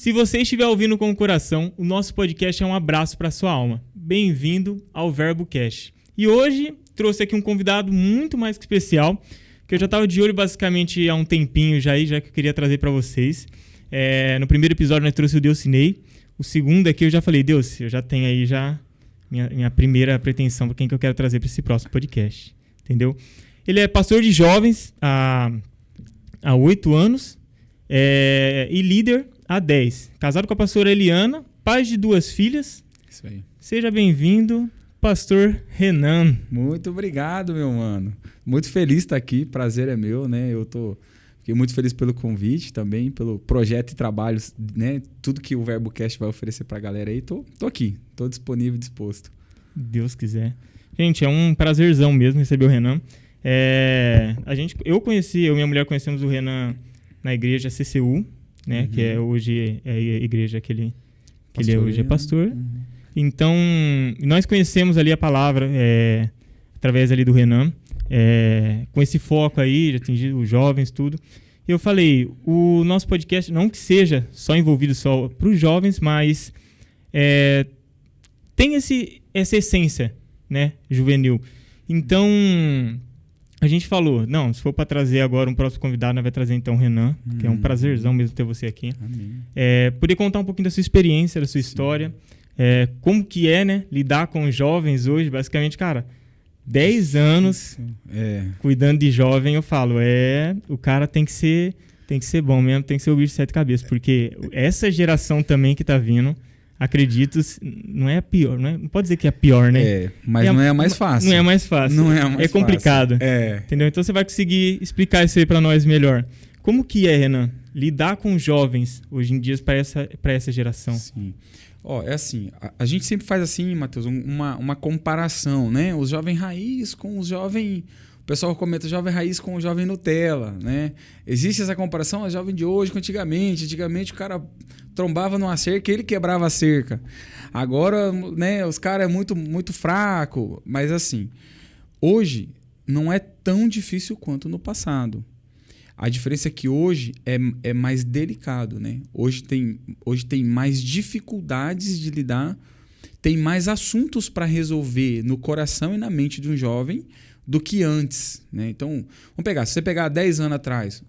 Se você estiver ouvindo com o coração, o nosso podcast é um abraço para sua alma. Bem-vindo ao VerboCast. E hoje trouxe aqui um convidado muito mais que especial, que eu já estava de olho basicamente há um tempinho já que eu queria trazer para vocês. No primeiro episódio nós trouxe o Delcinei. O segundo aqui eu já falei, Deus, eu já tenho aí minha primeira pretensão para quem que eu quero trazer para esse próximo podcast. Entendeu? Ele é pastor de jovens há 8 anos e líder há 10. Casado com a pastora Eliana, pai de 2 filhas. Isso aí. Seja bem-vindo, pastor Renan. Muito obrigado, meu mano. Muito feliz de estar aqui, prazer é meu, né? Fiquei muito feliz pelo convite também, pelo projeto e trabalhos, né? Tudo que o VerboCast vai oferecer pra galera aí. Tô aqui, tô disponível e disposto. Deus quiser. Gente, é um prazerzão mesmo receber o Renan. Eu e minha mulher conhecemos o Renan na igreja CCU, né? Que hoje é a igreja que ele hoje é pastor. Uhum. Então, nós conhecemos ali a palavra através ali do Renan, com esse foco aí de atingir os jovens, tudo. Eu falei, o nosso podcast, não que seja só envolvido só para os jovens, mas tem essa essência, né, juvenil. Então, a gente falou, não, se for para trazer agora um próximo convidado, nós vamos trazer então o Renan, que é um prazerzão mesmo ter você aqui. Amém. Poder contar um pouquinho da sua experiência, da sua história. Como que né, lidar com os jovens hoje, basicamente, cara, 10 anos cuidando de jovem, eu falo, o cara tem que ser bom mesmo, tem que ser o bicho de 7 cabeças, porque essa geração também que tá vindo, acredito, não é a pior, não pode dizer que é a pior, né? Mas não é a mais fácil. Não é a mais fácil. Não é a mais complicado. Fácil. Entendeu? Então você vai conseguir explicar isso aí pra nós melhor. Como que Renan, lidar com jovens hoje em dia para essa geração? Sim. Assim, a gente sempre faz assim, Matheus, uma comparação, né? Os jovens raiz com os jovens... O pessoal comenta jovem raiz com o jovem Nutella, né? Existe essa comparação, a jovem de hoje com antigamente. Antigamente o cara trombava numa cerca e ele quebrava a cerca. Agora, né, os caras é muito, muito fraco. Mas assim, hoje não é tão difícil quanto no passado. A diferença é que hoje é mais delicado, né? Hoje tem mais dificuldades de lidar, tem mais assuntos para resolver no coração e na mente de um jovem do que antes, né? Então, vamos pegar, se você pegar 10 anos atrás,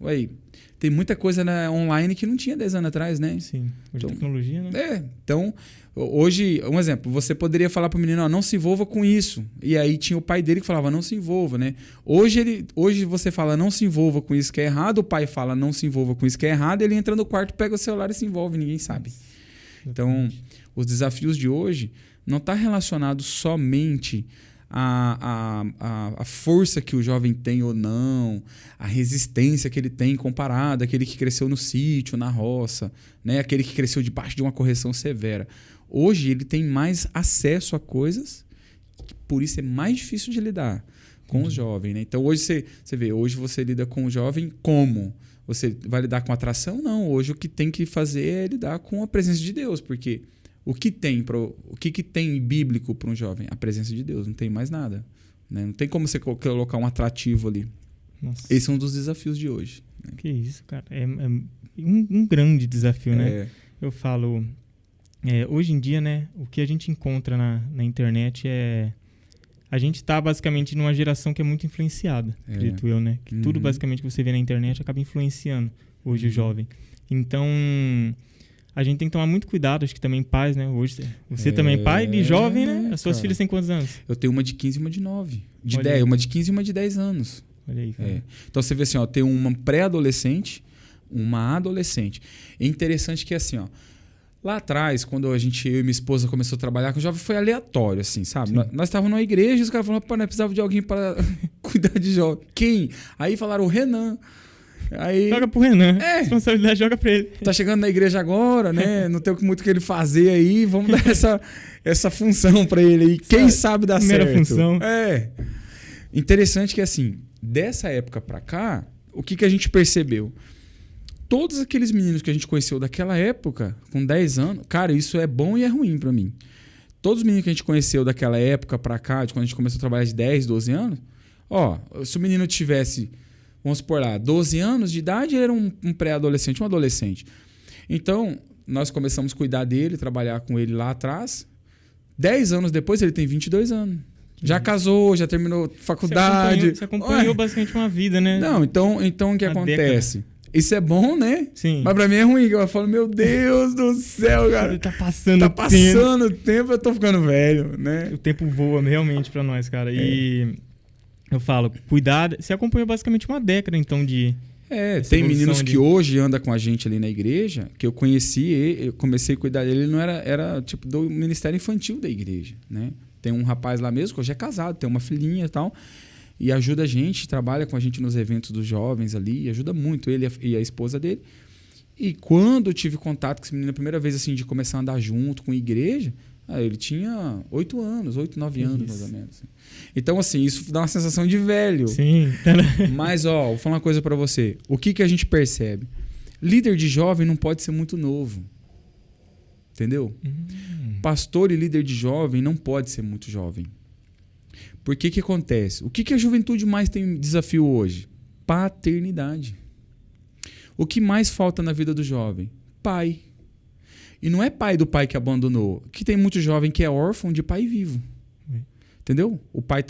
tem muita coisa online que não tinha 10 anos atrás, né? Sim, hoje tecnologia, né? Então, hoje, um exemplo, você poderia falar para o menino, não se envolva com isso. E aí tinha o pai dele que falava, não se envolva, né? Hoje você fala, não se envolva com isso que é errado, o pai fala, não se envolva com isso que é errado, ele entra no quarto, pega o celular e se envolve, ninguém sabe. Então, os desafios de hoje não estão relacionados somente a força que o jovem tem ou não, a resistência que ele tem comparado àquele que cresceu no sítio, na roça, né? Aquele que cresceu debaixo de uma correção severa. Hoje ele tem mais acesso a coisas, por isso é mais difícil de lidar com o jovem, né? Então hoje você vê, hoje você lida com o jovem como? Você vai lidar com atração? Não, hoje o que tem que fazer é lidar com a presença de Deus, porque o que tem bíblico para um jovem? A presença de Deus, não tem mais nada, né? Não tem como você colocar um atrativo ali. Nossa. Esse é um dos desafios de hoje, né? Que isso, cara. É um grande desafio, né? Eu falo, hoje em dia, né, o que a gente encontra na internet a gente está basicamente numa geração que é muito influenciada, acredito eu, né? Que tudo basicamente que você vê na internet acaba influenciando hoje o jovem. Então, a gente tem que tomar muito cuidado, acho que também pais, né? Hoje você também é pai de jovem, né? As suas filhas têm quantos anos? Eu tenho uma de 15 e uma de 9. Uma de 15 e uma de 10 anos. Olha aí, cara. Então você vê assim, tem uma pré-adolescente, uma adolescente. É interessante que assim, lá atrás, quando eu e minha esposa começou a trabalhar com o jovem, foi aleatório, assim, sabe? Nós estávamos numa igreja e os caras falaram, nós precisávamos de alguém para cuidar de jovem. Quem? Aí falaram, o Renan. Aí, joga pro Renan. Responsabilidade joga pra ele. Tá chegando na igreja agora, né? Não tem muito o que ele fazer aí. Vamos dar essa função pra ele aí. Quem sabe dar certo. Primeira função. Interessante que, assim, dessa época pra cá, o que a gente percebeu? Todos aqueles meninos que a gente conheceu daquela época, com 10 anos, cara, isso é bom e é ruim pra mim. Todos os meninos que a gente conheceu daquela época pra cá, de quando a gente começou a trabalhar de 10, 12 anos, se o menino tivesse, vamos supor lá, 12 anos de idade, ele era um pré-adolescente, um adolescente. Então, nós começamos a cuidar dele, trabalhar com ele lá atrás. 10 anos depois, ele tem 22 anos. Já casou, já terminou faculdade. Você acompanhou basicamente uma vida, né? Não, então o que acontece? Década. Isso é bom, né? Sim. Mas pra mim é ruim. Eu falo, meu Deus do céu, cara. Tá passando o tempo, eu tô ficando velho, né? O tempo voa realmente pra nós, cara. E eu falo, cuidado. Você acompanhou basicamente uma década, então, de... tem meninos que hoje andam com a gente ali na igreja, que eu conheci, eu comecei a cuidar dele, ele não era tipo do ministério infantil da igreja, né? Tem um rapaz lá mesmo que hoje é casado, tem uma filhinha e tal, e ajuda a gente, trabalha com a gente nos eventos dos jovens ali, e ajuda muito ele e a esposa dele. E quando eu tive contato com esse menino a primeira vez, assim, de começar a andar junto com a igreja, ele tinha 8 anos, 8, 9 anos, mais ou menos. Assim. Então, assim, isso dá uma sensação de velho. Sim. Mas, vou falar uma coisa pra você. O que a gente percebe? Líder de jovem não pode ser muito novo. Entendeu? Pastor e líder de jovem não pode ser muito jovem. Por que acontece? O que a juventude mais tem desafio hoje? Paternidade. O que mais falta na vida do jovem? Pai. E não é pai do pai que abandonou. Que tem muito jovem que é órfão de pai vivo. Entendeu? O pai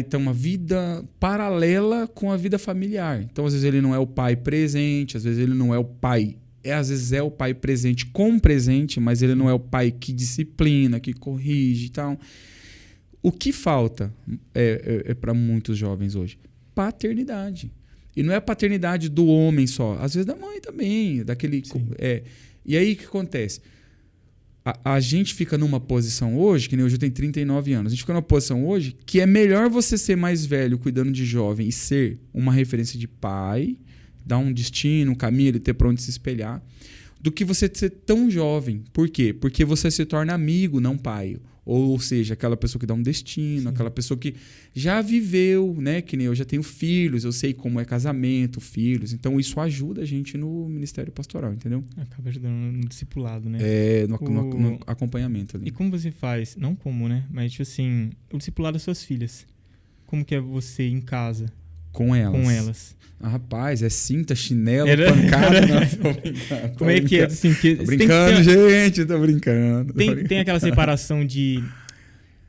tem uma vida paralela com a vida familiar. Então, às vezes, ele não é o pai presente, às vezes ele não é o pai... às vezes é o pai presente com presente, mas ele não é o pai que disciplina, que corrige e tal. O que falta para muitos jovens hoje? Paternidade. E não é a paternidade do homem só, às vezes da mãe também. E aí o que acontece? A gente fica numa posição hoje, que nem hoje eu tenho 39 anos, a gente fica numa posição hoje que é melhor você ser mais velho cuidando de jovem e ser uma referência de pai, dar um destino, um caminho, ele ter para onde se espelhar, do que você ser tão jovem. Por quê? Porque você se torna amigo, não pai. Ou seja, aquela pessoa que dá um destino, Sim. aquela pessoa que já viveu, né? Que nem eu já tenho filhos, eu sei como é casamento, filhos. Então, isso ajuda a gente no ministério pastoral, entendeu? Acaba ajudando no discipulado, né? No acompanhamento ali. E como você faz? Não como, né? Mas, tipo assim, o discipulado das suas filhas. Como que é você em casa? Com elas. Rapaz, é cinta, chinelo, pancada. Não, como é que é? Assim, tô brincando, gente, tô brincando. Tem aquela separação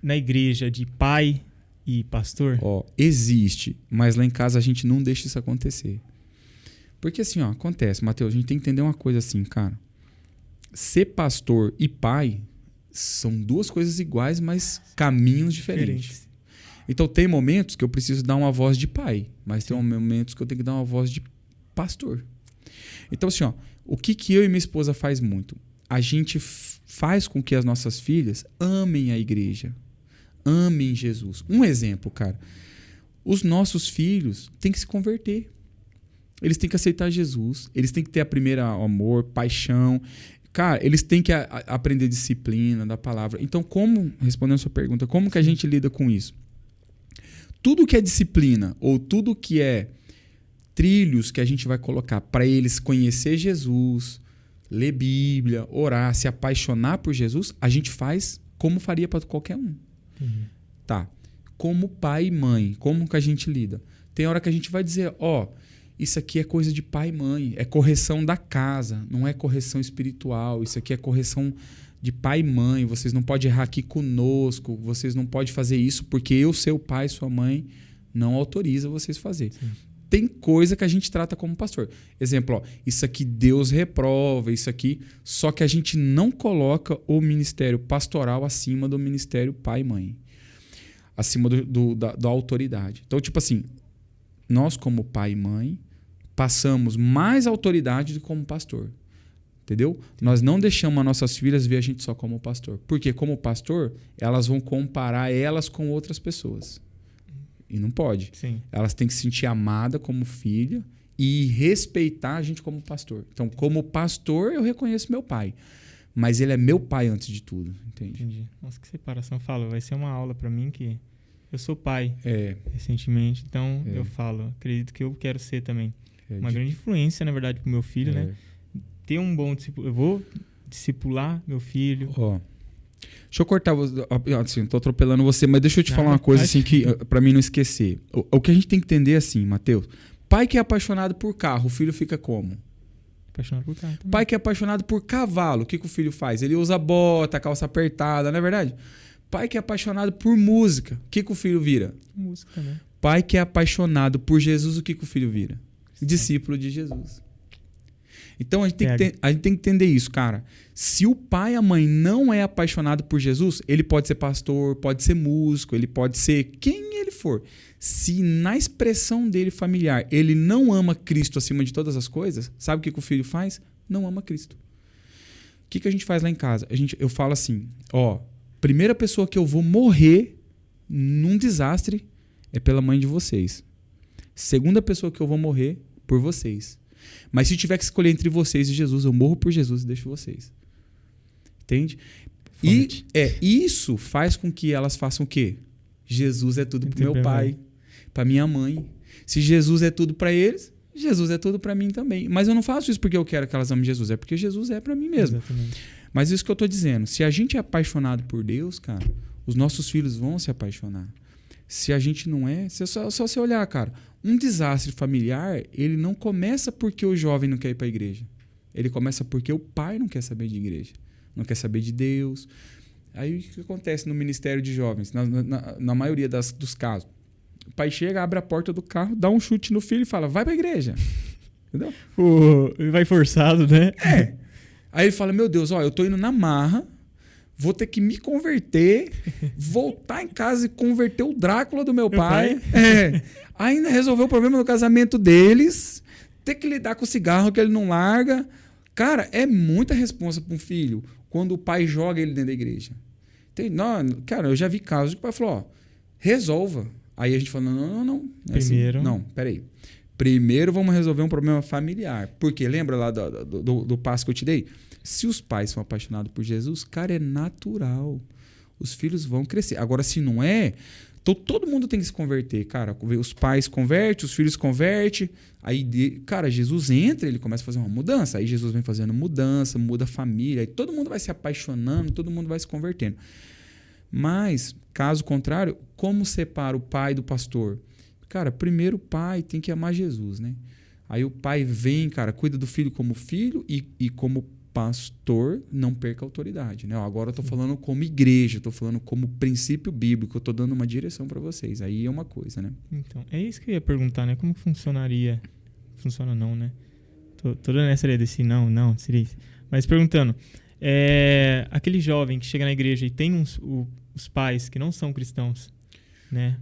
na igreja de pai e pastor? Existe, mas lá em casa a gente não deixa isso acontecer. Porque assim, acontece, Mateus, a gente tem que entender uma coisa assim, cara. Ser pastor e pai são duas coisas iguais, mas caminhos diferentes. Então, tem momentos que eu preciso dar uma voz de pai, mas tem momentos que eu tenho que dar uma voz de pastor. Então, assim, o que eu e minha esposa faz muito? A gente faz com que as nossas filhas amem a igreja, amem Jesus. Um exemplo, cara. Os nossos filhos têm que se converter. Eles têm que aceitar Jesus. Eles têm que ter a primeira amor, paixão. Cara, eles têm que aprender disciplina da palavra. Então, respondendo a sua pergunta, como que a gente lida com isso? Tudo que é disciplina ou tudo que é trilhos que a gente vai colocar para eles conhecer Jesus, ler Bíblia, orar, se apaixonar por Jesus, a gente faz como faria para qualquer um. Tá. Como pai e mãe, como que a gente lida? Tem hora que a gente vai dizer, isso aqui é coisa de pai e mãe, é correção da casa, não é correção espiritual, isso aqui é correção de pai e mãe, vocês não podem errar aqui conosco, vocês não podem fazer isso porque eu, seu pai, sua mãe, não autoriza vocês a fazer. Sim. Tem coisa que a gente trata como pastor. Exemplo, isso aqui Deus reprova, isso aqui... Só que a gente não coloca o ministério pastoral acima do ministério pai e mãe. Acima da autoridade. Então, tipo assim, nós como pai e mãe passamos mais autoridade do que como pastor. Entendeu? Nós não deixamos as nossas filhas ver a gente só como pastor. Porque como pastor, elas vão comparar elas com outras pessoas. E não pode. Sim. Elas têm que se sentir amada como filha e respeitar a gente como pastor. Então, como pastor, eu reconheço meu pai. Mas ele é meu pai antes de tudo. Entende? Entendi. Nossa, que separação. Fala, vai ser uma aula para mim que eu sou pai recentemente. Então, eu falo, acredito que eu quero ser também. Uma grande influência, na verdade, pro meu filho, né? Ter um bom discípulo. Eu vou discipular meu filho. Deixa eu cortar, assim, tô atropelando você, mas deixa eu te falar uma coisa assim que para mim não esquecer. O que a gente tem que entender assim, Mateus, pai que é apaixonado por carro, o filho fica como? Apaixonado por carro também. Pai que é apaixonado por cavalo, o que o filho faz? Ele usa bota, calça apertada, não é verdade? Pai que é apaixonado por música, o que o filho vira? Música também. Pai que é apaixonado por Jesus, o que o filho vira? Discípulo de Jesus. Então a gente tem que entender isso, cara. Se o pai e a mãe não é apaixonado por Jesus, ele pode ser pastor, pode ser músico, ele pode ser quem ele for. Se na expressão dele familiar ele não ama Cristo acima de todas as coisas, sabe o que o filho faz? Não ama Cristo. O que a gente faz lá em casa? Eu falo assim, primeira pessoa que eu vou morrer num desastre é pela mãe de vocês. Segunda pessoa que eu vou morrer por vocês. Mas se tiver que escolher entre vocês e Jesus, eu morro por Jesus e deixo vocês. Entende? Forte. E isso faz com que elas façam o quê? Jesus é tudo pro meu pai, pra minha mãe. Se Jesus é tudo pra eles, Jesus é tudo pra mim também. Mas eu não faço isso porque eu quero que elas amem Jesus, é porque Jesus é pra mim mesmo. Exatamente. Mas isso que eu tô dizendo, se a gente é apaixonado por Deus, cara, os nossos filhos vão se apaixonar. Se a gente não é, só você olhar, cara, um desastre familiar, ele não começa porque o jovem não quer ir para a igreja. Ele começa porque o pai não quer saber de igreja, não quer saber de Deus. Aí o que acontece no ministério de jovens? Na maioria dos casos, o pai chega, abre a porta do carro, dá um chute no filho e fala, vai para a igreja. Entendeu? Vai forçado, né? Aí ele fala, meu Deus, eu tô indo na marra, vou ter que me converter, voltar em casa e converter o Drácula do meu pai. Ainda resolver o problema do casamento deles, ter que lidar com o cigarro que ele não larga. Cara, é muita responsa para um filho quando o pai joga ele dentro da igreja. Cara, eu já vi casos que o pai falou, resolva. Aí a gente falou, não. Primeiro. Assim, não, peraí. Primeiro vamos resolver um problema familiar. Porque lembra lá do passo que eu te dei? Se os pais são apaixonados por Jesus, cara, é natural. Os filhos vão crescer. Agora, se não é, então todo mundo tem que se converter, cara. Os pais convertem, os filhos convertem. Aí, cara, Jesus entra, ele começa a fazer uma mudança. Aí Jesus vem fazendo mudança, muda a família. Aí todo mundo vai se apaixonando, todo mundo vai se convertendo. Mas, caso contrário, como separa o pai do pastor? Cara, primeiro o pai tem que amar Jesus, né? Aí o pai vem, cara, cuida do filho e como pastor, não perca a autoridade, né? Agora eu tô falando como igreja, tô falando como princípio bíblico, eu tô dando uma direção para vocês. Aí é uma coisa, né? Então, é isso que eu ia perguntar, né? Como que funcionaria? Funciona não, né? Tô dando essa ideia desse não, seria isso. Mas perguntando, aquele jovem que chega na igreja e tem os pais que não são cristãos, né?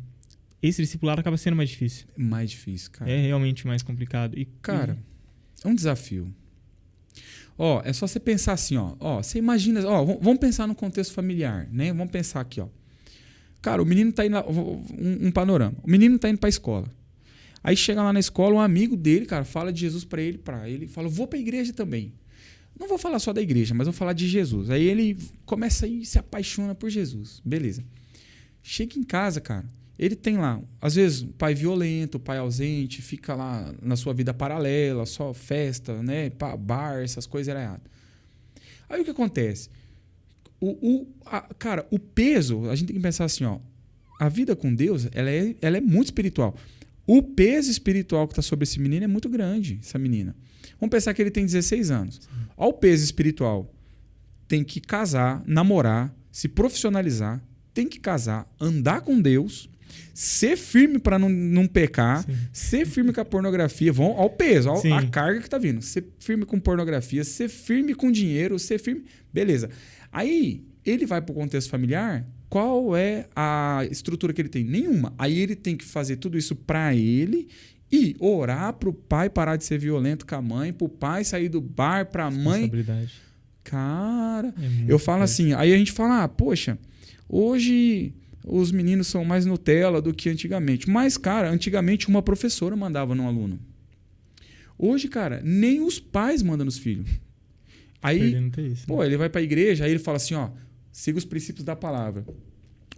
Esse discipulado acaba sendo mais difícil. Mais difícil, cara. É realmente mais complicado. Cara, é um desafio. É só você pensar assim, você imagina, vamos pensar no contexto familiar, né? Vamos pensar aqui, Cara, o menino tá indo lá, um panorama. O menino tá indo pra escola. Aí chega lá na escola, um amigo dele, cara, fala de Jesus pra ele fala, vou pra igreja também. Não vou falar só da igreja, mas vou falar de Jesus. Aí ele começa e se apaixona por Jesus. Beleza. Chega em casa, cara. Ele tem lá, às vezes, o pai violento, o pai ausente, fica lá na sua vida paralela, só festa, né? Bar, essas coisas erradas. Aí o que acontece? Cara, o peso, a gente tem que pensar assim, a vida com Deus, ela é muito espiritual. O peso espiritual que está sobre esse menino é muito grande, essa menina. Vamos pensar que ele tem 16 anos. Olha o peso espiritual. Tem que casar, namorar, se profissionalizar, tem que casar, andar com Deus, ser firme para não pecar, sim, ser firme com a pornografia. Olha o peso, olha a carga que está vindo. Ser firme com pornografia, ser firme com dinheiro, ser firme... Beleza. Aí, ele vai para o contexto familiar, qual é a estrutura que ele tem? Nenhuma. Aí ele tem que fazer tudo isso para ele e orar para o pai parar de ser violento com a mãe, para o pai sair do bar, para a mãe... Cara, eu falo assim, aí a gente fala, poxa, hoje os meninos são mais Nutella do que antigamente. Mas, cara, antigamente uma professora mandava num aluno. Hoje, cara, nem os pais mandam nos filhos. Aí, isso, né? Ele vai para a igreja, aí ele fala assim, siga os princípios da palavra.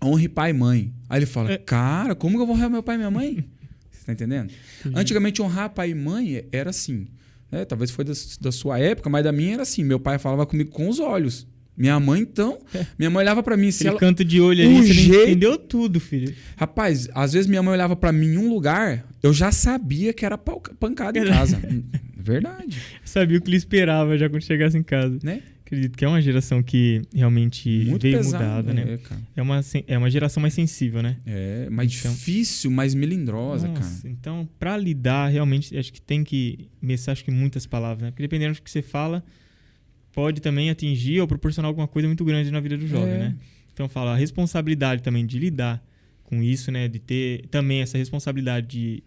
Honre pai e mãe. Aí ele fala, cara, como que eu vou honrar meu pai e minha mãe? Você tá entendendo? Antigamente, honrar pai e mãe era assim. Né? Talvez foi da sua época, mas da minha era assim. Meu pai falava comigo com os olhos. Minha mãe, então... Minha mãe olhava pra mim... Aquele canto de olho ali, você entendeu tudo, filho. Rapaz, às vezes minha mãe olhava pra mim em um lugar, eu já sabia que era pancada em casa. Verdade. Sabia o que ele esperava já quando chegasse em casa. Né? Acredito que é uma geração que realmente Muito veio pesado, mudada, né? Cara. É uma geração mais sensível, né? É, mais difícil, mais melindrosa, cara. Então, pra lidar, realmente, acho que tem que mesclar, acho que muitas palavras, né? Porque dependendo do que você fala, pode também atingir ou proporcionar alguma coisa muito grande na vida do jovem, né? Então, fala a responsabilidade também de lidar com isso, né? De ter também essa responsabilidade de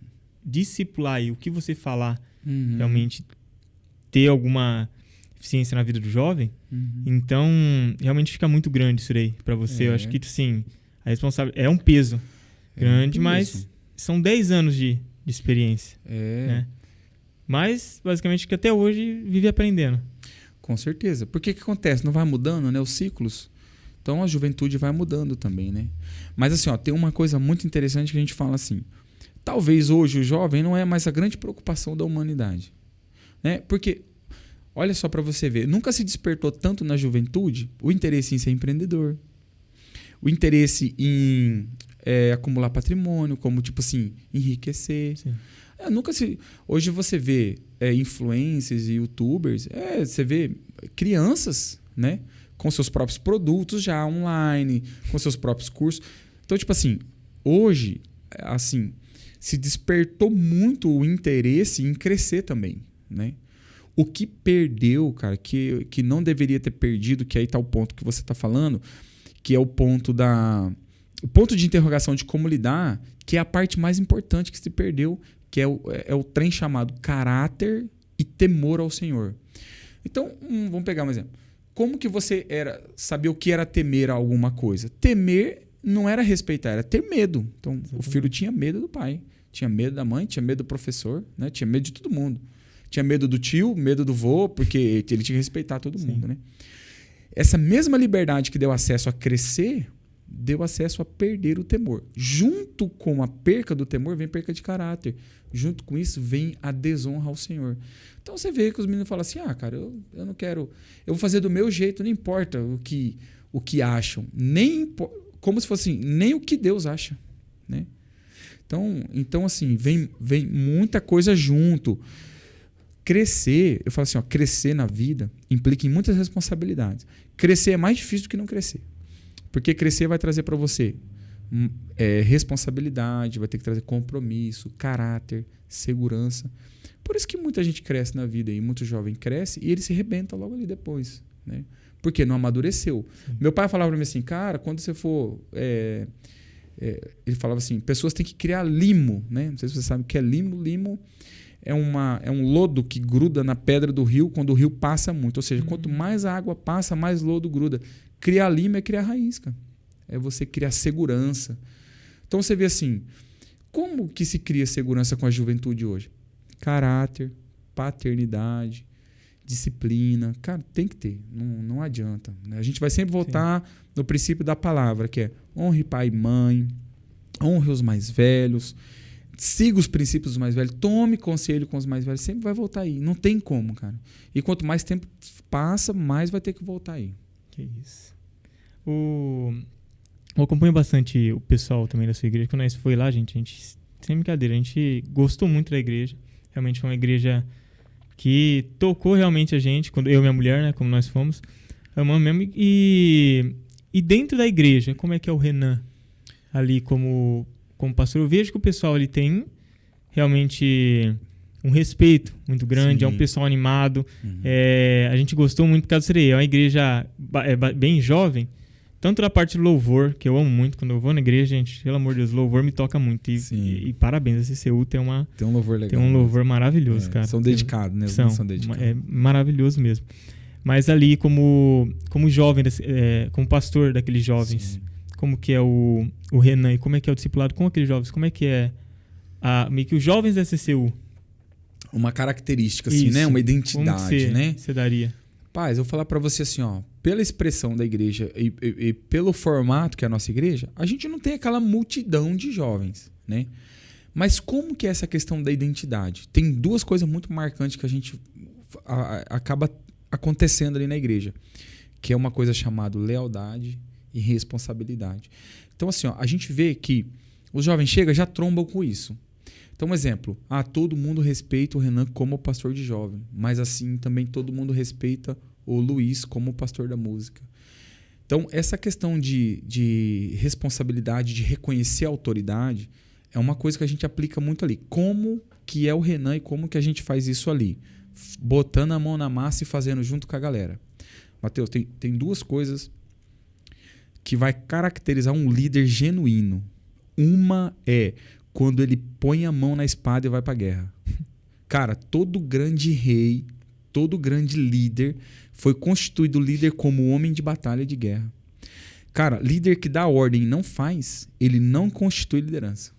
discipular e o que você falar realmente ter alguma eficiência na vida do jovem. Então, realmente fica muito grande isso aí pra você. Eu acho que, sim, a responsabilidade é um peso grande, mas são 10 anos de experiência. Né? Mas, basicamente, que até hoje vive aprendendo. Com certeza. Porque que acontece? Não vai mudando, né? Os ciclos. Então, a juventude vai mudando também, né? Mas, assim, ó, tem uma coisa muito interessante que a gente fala assim. Talvez hoje o jovem não é mais a grande preocupação da humanidade. Né? Porque, olha só para você ver, nunca se despertou tanto na juventude o interesse em ser empreendedor, o interesse em acumular patrimônio, como, tipo assim, enriquecer. Hoje você vê influencers e youtubers, você vê crianças, né? Com seus próprios produtos já online, com seus próprios cursos. Então, tipo assim, hoje, assim, se despertou muito o interesse em crescer também, né? O que perdeu, cara, que não deveria ter perdido, que aí tá o ponto que você tá falando, que é o ponto de interrogação de como lidar, que é a parte mais importante que se perdeu, que é o trem chamado caráter e temor ao Senhor. Então, vamos pegar um exemplo. Como que você sabia o que era temer a alguma coisa? Temer não era respeitar, era ter medo. Então, o filho tinha medo do pai, tinha medo da mãe, tinha medo do professor, né? Tinha medo de todo mundo. Tinha medo do tio, medo do vô, porque ele tinha que respeitar todo mundo. Né? Essa mesma liberdade que deu acesso a crescer, deu acesso a perder o temor. Junto com a perca do temor, vem perca de caráter. Junto com isso, vem a desonra ao Senhor. Então, você vê que os meninos falam assim, cara, eu não quero... Eu vou fazer do meu jeito, não importa o que acham. Como se fosse assim, nem o que Deus acha. Né? Então assim, vem muita coisa junto. Crescer, eu falo assim, crescer na vida implica em muitas responsabilidades. Crescer é mais difícil do que não crescer. Porque crescer vai trazer para você responsabilidade, vai ter que trazer compromisso, caráter, segurança. Por isso que muita gente cresce na vida e muito jovem cresce e ele se rebenta logo ali depois. Né? Porque não amadureceu. Meu pai falava para mim assim, cara, quando você for... ele falava assim, pessoas têm que criar limo. Né? Não sei se você sabe o que é limo. Limo é um lodo que gruda na pedra do rio quando o rio passa muito. Ou seja, quanto mais a água passa, mais lodo gruda. Criar limo é criar raiz, cara. É você criar segurança. Então você vê assim, como que se cria segurança com a juventude hoje? Caráter, paternidade, disciplina. Cara, tem que ter. Não adianta. A gente vai sempre voltar no princípio da palavra, que é honre pai e mãe, honre os mais velhos, siga os princípios dos mais velhos, tome conselho com os mais velhos, sempre vai voltar aí. Não tem como, cara. E quanto mais tempo passa, mais vai ter que voltar aí. Que isso. Eu acompanho bastante o pessoal também da sua igreja. Quando nós foi lá, gente, sem brincadeira, a gente gostou muito da igreja. Realmente foi uma igreja que tocou realmente a gente, quando eu e minha mulher, né, como nós fomos, amamos mesmo. E dentro da igreja, como é que é o Renan ali como pastor? Eu vejo que o pessoal ali tem realmente um respeito muito grande, é um pessoal animado. A gente gostou muito por causa disso aí. É uma igreja bem jovem, tanto da parte do louvor, que eu amo muito. Quando eu vou na igreja, gente, pelo amor de Deus, louvor me toca muito. E parabéns, a CCU tem um louvor legal. Tem um louvor maravilhoso, cara. São dedicados, né? São dedicados. É maravilhoso mesmo. Mas ali, como jovem, como pastor daqueles jovens, como que é o Renan e como é que é o discipulado com aqueles jovens? Como é que é meio que os jovens da CCU? Uma característica, assim, né? Uma identidade, né? Você daria? Paz, eu vou falar pra você assim, pela expressão da igreja e pelo formato que é a nossa igreja, a gente não tem aquela multidão de jovens, né? Mas como que é essa questão da identidade? Tem duas coisas muito marcantes que a gente acaba acontecendo ali na igreja, que é uma coisa chamada lealdade e responsabilidade. Então, assim, a gente vê que os jovens chegam já trombam com isso. Então, um exemplo. Todo mundo respeita o Renan como pastor de jovem. Mas assim, também todo mundo respeita o Luiz como pastor da música. Então, essa questão de responsabilidade, de reconhecer a autoridade, é uma coisa que a gente aplica muito ali. Como que é o Renan e como que a gente faz isso ali? Botando a mão na massa e fazendo junto com a galera. Mateus, tem duas coisas que vai caracterizar um líder genuíno. Uma é quando ele põe a mão na espada e vai para a guerra. Cara, todo grande rei, todo grande líder foi constituído líder como homem de batalha de guerra. Cara, líder que dá ordem e não faz, ele não constitui liderança.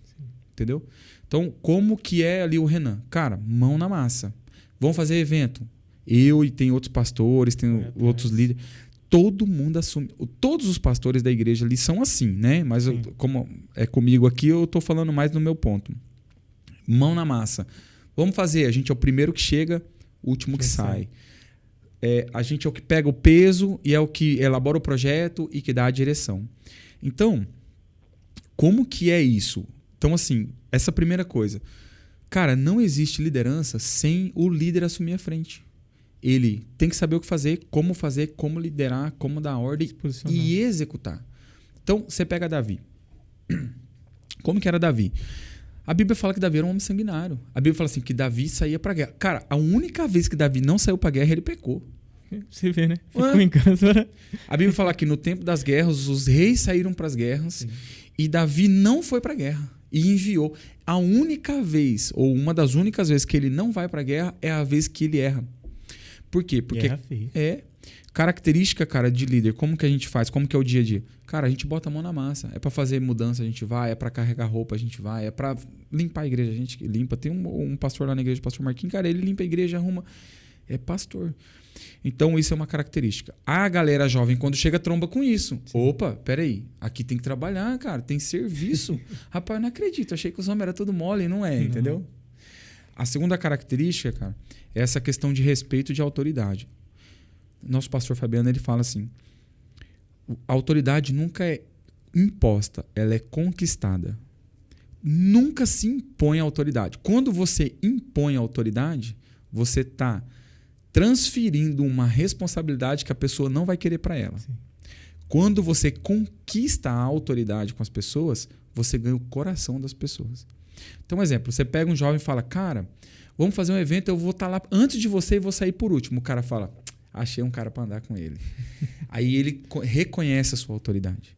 Entendeu? Então, como que é ali o Renan? Cara, mão na massa. Vamos fazer evento. Eu e tem outros pastores, tem outros líderes. Todo mundo assume. Todos os pastores da igreja ali são assim, né? Mas como é comigo aqui, eu estou falando mais no meu ponto. Mão na massa. Vamos fazer. A gente é o primeiro que chega, o último que sai. A gente é o que pega o peso e é o que elabora o projeto e que dá a direção. Então, como que é isso? Então, assim, essa primeira coisa. Cara, não existe liderança sem o líder assumir a frente. Ele tem que saber o que fazer, como liderar, como dar ordem e executar. Então, você pega Davi. Como que era Davi? A Bíblia fala que Davi era um homem sanguinário. A Bíblia fala assim, que Davi saía pra guerra. Cara, a única vez que Davi não saiu pra guerra, ele pecou. Você vê, né? Ficou em casa. A Bíblia fala que no tempo das guerras, os reis saíram pras guerras. Sim. E Davi não foi pra guerra. E enviou. A única vez, ou uma das únicas vezes que ele não vai pra guerra, é a vez que ele erra. Por quê? Porque é característica, cara, de líder. Como que a gente faz? Como que é o dia a dia? Cara, a gente bota a mão na massa. É para fazer mudança, a gente vai. É para carregar roupa, a gente vai. É para limpar a igreja, a gente limpa. Tem um pastor lá na igreja, o pastor Marquinhos, cara, ele limpa a igreja, arruma. É pastor. Então, isso é uma característica. A galera jovem, quando chega, tromba com isso. Sim. Opa, peraí. Aqui tem que trabalhar, cara. Tem serviço. Rapaz, eu não acredito. Achei que os homens eram tudo mole. Não é, entendeu? A segunda característica, cara, é essa questão de respeito e de autoridade. Nosso pastor Fabiano, ele fala assim, a autoridade nunca é imposta, ela é conquistada. Nunca se impõe a autoridade. Quando você impõe a autoridade, você está transferindo uma responsabilidade que a pessoa não vai querer para ela. Sim. Quando você conquista a autoridade com as pessoas, você ganha o coração das pessoas. Então, um exemplo, você pega um jovem e fala, cara, vamos fazer um evento, eu vou estar lá antes de você e vou sair por último. O cara fala, achei um cara para andar com ele. Aí ele reconhece a sua autoridade.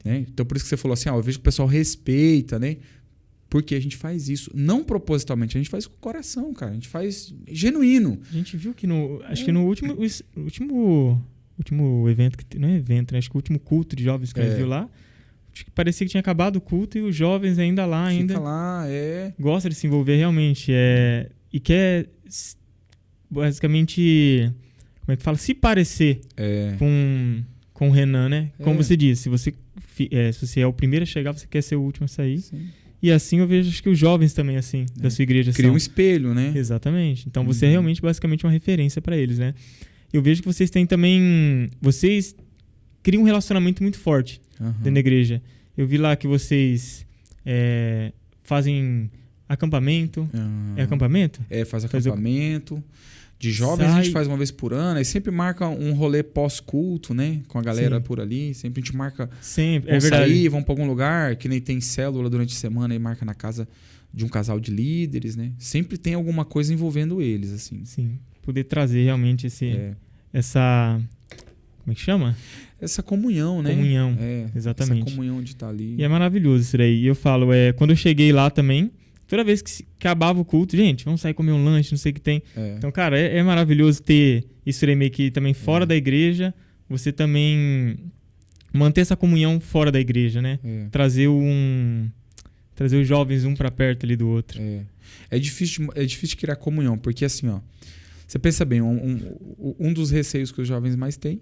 Né? Então, por isso que você falou assim, eu vejo que o pessoal respeita, né? Porque a gente faz isso, não propositalmente, a gente faz com o coração, cara. A gente faz genuíno. A gente viu que acho que no último evento, não é evento, né? Acho que o último culto de jovens que a gente viu lá, acho que parecia que tinha acabado o culto e os jovens ainda lá, Fica lá, gosta de se envolver realmente. E quer basicamente, como é que fala? Se parecer com o Renan, né? Como você disse, se você é o primeiro a chegar, você quer ser o último a sair. Sim. E assim eu vejo, acho que os jovens também, assim, da sua igreja Cria um espelho, né? Exatamente. Então você é realmente, basicamente, uma referência para eles, né? Eu vejo que vocês têm também... Vocês criam um relacionamento muito forte dentro da igreja. Eu vi lá que vocês fazem acampamento. É acampamento? Faz acampamento. De jovens a gente faz uma vez por ano. E sempre marca um rolê pós-culto, né? Com a galera por ali. Sempre a gente marca... Sempre, vamos sair, vamos para algum lugar. Que nem tem célula durante a semana e marca na casa de um casal de líderes, né? Sempre tem alguma coisa envolvendo eles, assim. Sim. Poder trazer realmente essa... Como é que chama? Essa comunhão, né? Comunhão, exatamente. Essa comunhão de estar ali. E é maravilhoso isso daí. E eu falo, quando eu cheguei lá também, toda vez que acabava o culto, gente, vamos sair comer um lanche, não sei o que tem. Então, cara, é maravilhoso ter isso aí meio que também fora da igreja, você também manter essa comunhão fora da igreja, né? Trazer os jovens um para perto ali do outro. É difícil criar comunhão, porque assim, ó, você pensa bem, um dos receios que os jovens mais têm,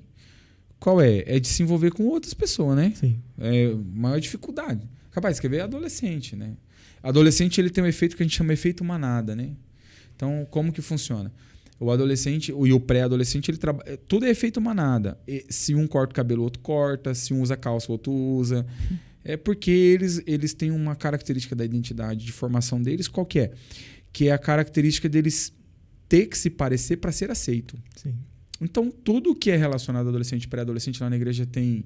qual é? É de se envolver com outras pessoas, né? Sim. É maior dificuldade. Capaz, quer ver adolescente, né? Adolescente, ele tem um efeito que a gente chama de efeito manada, né? Então, como que funciona? O adolescente e o pré-adolescente, tudo é efeito manada. Se um corta o cabelo, o outro corta. Se um usa calça, o outro usa. É porque eles têm uma característica da identidade de formação deles, qual que é? Que é a característica deles ter que se parecer para ser aceito. Sim. Então, tudo que é relacionado a adolescente e pré-adolescente lá na igreja tem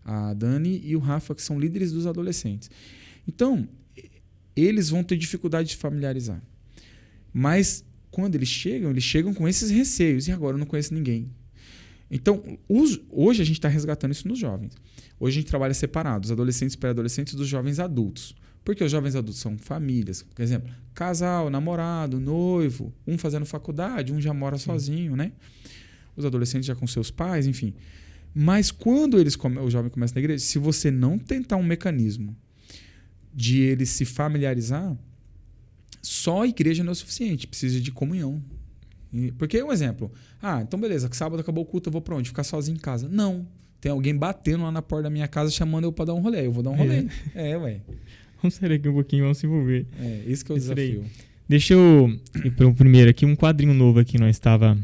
a Dani e o Rafa, que são líderes dos adolescentes. Então, eles vão ter dificuldade de familiarizar. Mas, quando eles chegam com esses receios. E agora eu não conheço ninguém. Então, hoje a gente está resgatando isso nos jovens. Hoje a gente trabalha separado, os adolescentes e pré-adolescentes dos jovens adultos. Porque os jovens adultos são famílias. Por exemplo, casal, namorado, noivo, um fazendo faculdade, um já mora sozinho, né? Os adolescentes já com seus pais, enfim. Mas quando o jovem começa na igreja, se você não tentar um mecanismo de ele se familiarizar, só a igreja não é o suficiente, precisa de comunhão. Porque, um exemplo, então beleza, sábado acabou o culto, eu vou pra onde? Ficar sozinho em casa. Não, tem alguém batendo lá na porta da minha casa chamando eu pra dar um rolê, eu vou dar um rolê. Ué. Vamos sair aqui um pouquinho, vamos se envolver. Isso que é o desafio. Deixa eu ir para o primeiro aqui, um quadrinho novo aqui que nós estava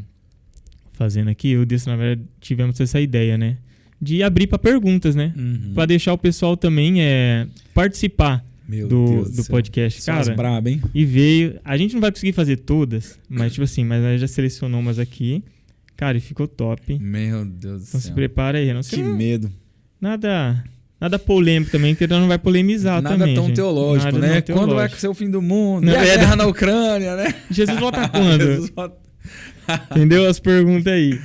fazendo aqui. Eu disse, na verdade, tivemos essa ideia, né? De abrir para perguntas, né? Para deixar o pessoal também participar do podcast. Cara, braba, hein? E veio... A gente não vai conseguir fazer todas, mas tipo assim, mas nós já selecionou umas aqui. Cara, e ficou top. Meu Deus do céu. Então se prepara aí. Que medo. Nada polêmico também, que não vai polemizar nada também. Nada tão gente. teológico, Nada né? teológico. Quando vai ser o fim do mundo? E a guerra na Ucrânia, né? Jesus volta quando? Entendeu as perguntas aí?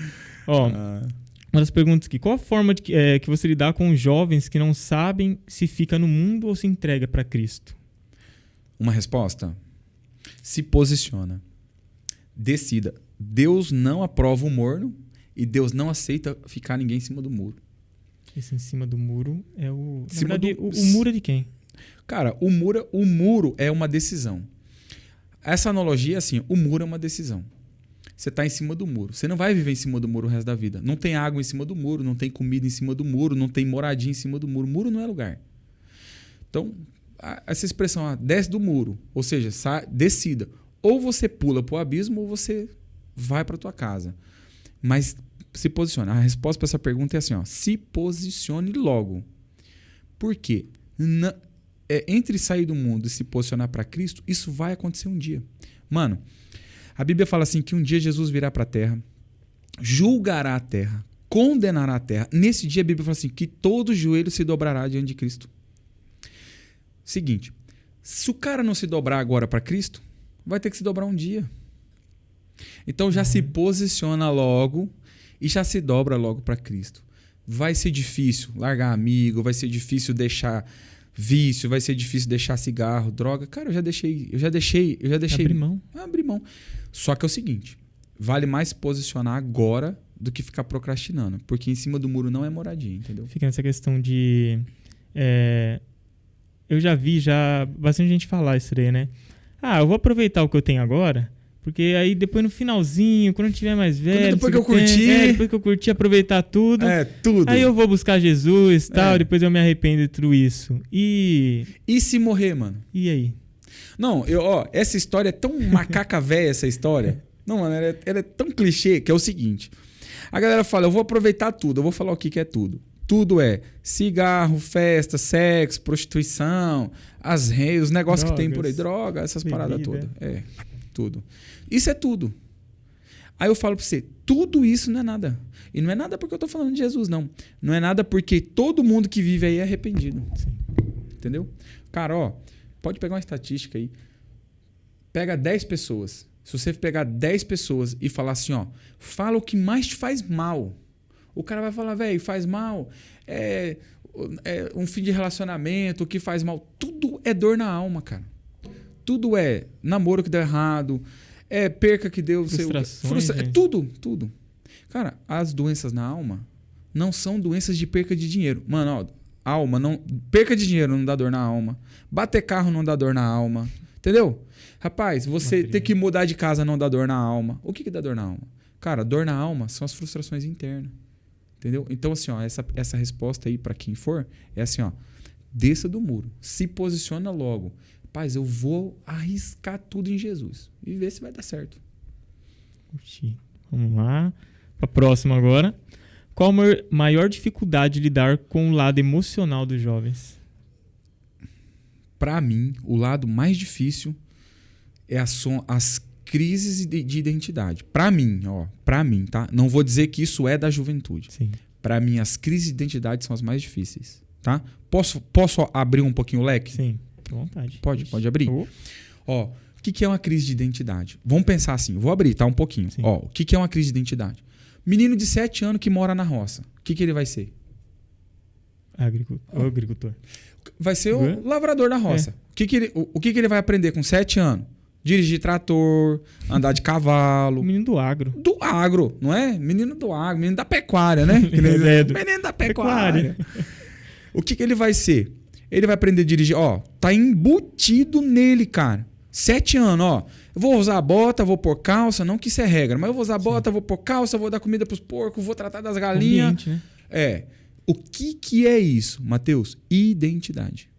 Ó, uma das perguntas aqui. Qual a forma que você lidar com jovens que não sabem se fica no mundo ou se entrega para Cristo? Uma resposta? Se posiciona. Decida. Deus não aprova o morno e Deus não aceita ficar ninguém em cima do muro. Esse em cima do muro é o... Na verdade, o muro é de quem? Cara, o muro é uma decisão. Essa analogia é assim, o muro é uma decisão. Você está em cima do muro. Você não vai viver em cima do muro o resto da vida. Não tem água em cima do muro, não tem comida em cima do muro, não tem moradia em cima do muro. Muro não é lugar. Então, essa expressão, desce do muro, ou seja, decida. Ou você pula para o abismo ou você vai para tua casa. Mas se posiciona. A resposta para essa pergunta é assim, se posicione logo. Por quê? Entre sair do mundo e se posicionar para Cristo, isso vai acontecer um dia. Mano, a Bíblia fala assim que um dia Jesus virá para a terra, julgará a terra, condenará a terra. Nesse dia a Bíblia fala assim que todo joelho se dobrará diante de Cristo. Seguinte, se o cara não se dobrar agora para Cristo, vai ter que se dobrar um dia. Então já se posiciona logo e já se dobra logo para Cristo. Vai ser difícil largar amigo, vai ser difícil deixar vício, vai ser difícil deixar cigarro, droga. Cara, eu já deixei. Abrir mão. Só que é o seguinte, vale mais se posicionar agora do que ficar procrastinando, porque em cima do muro não é moradia, entendeu? Fica nessa questão de... eu já vi bastante gente falar isso aí, né? Eu vou aproveitar o que eu tenho agora... Porque aí depois no finalzinho, quando eu tiver mais velho... Depois que eu curti, aproveitar tudo. Tudo. Aí eu vou buscar Jesus e tal, depois eu me arrependo de tudo isso. E se morrer, mano? E aí? Não, essa história é tão macaca velha, essa história. Não, mano, ela é tão clichê que é o seguinte. A galera fala, eu vou aproveitar tudo, eu vou falar o que é tudo. Tudo é cigarro, festa, sexo, prostituição, os negócios que tem por aí, droga, essas paradas todas. Tudo. Isso é tudo. Aí eu falo pra você, tudo isso não é nada. E não é nada porque eu tô falando de Jesus, não. Não é nada porque todo mundo que vive aí é arrependido. Sim. Entendeu? Cara, pode pegar uma estatística aí. Pega 10 pessoas. Se você pegar 10 pessoas e falar assim, fala o que mais te faz mal. O cara vai falar, velho, faz mal. É um fim de relacionamento, o que faz mal. Tudo é dor na alma, cara. Tudo é namoro que deu errado, perca que deu... Tudo. Cara, as doenças na alma não são doenças de perca de dinheiro. Mano, alma não... Perca de dinheiro não dá dor na alma. Bater carro não dá dor na alma. Entendeu? Rapaz, você ter que mudar de casa não dá dor na alma. O que dá dor na alma? Cara, dor na alma são as frustrações internas. Entendeu? Então, assim, essa resposta aí pra quem for é assim, desça do muro. Se posiciona logo. Rapaz, eu vou arriscar tudo em Jesus e ver se vai dar certo. Curti. Vamos lá. Para a próxima agora. Qual a maior dificuldade de lidar com o lado emocional dos jovens? Para mim, o lado mais difícil é as crises de identidade. Para mim, tá? Não vou dizer que isso é da juventude. Para mim, as crises de identidade são as mais difíceis, tá? Posso abrir um pouquinho o leque? Sim, à vontade. Pode abrir? Ó, o que é uma crise de identidade? Vamos pensar assim, vou abrir, tá? Um pouquinho. Sim. Ó, o que é uma crise de identidade? Menino de 7 anos que mora na roça. O que ele vai ser? Agricultor. Vai ser o lavrador da roça. O que ele vai aprender com 7 anos? Dirigir trator, andar de cavalo. O menino do agro. Do agro, não é? Menino do agro, menino da pecuária, né? Menino da pecuária. O que ele vai ser? Ele vai aprender a dirigir. Ó, tá embutido nele, cara. 7 anos, ó. Eu vou usar bota, vou pôr calça, não que isso é regra, mas eu vou usar bota, vou pôr calça, vou dar comida pros porcos, vou tratar das galinhas. Ambiente, né? O que é isso, Matheus? Identidade.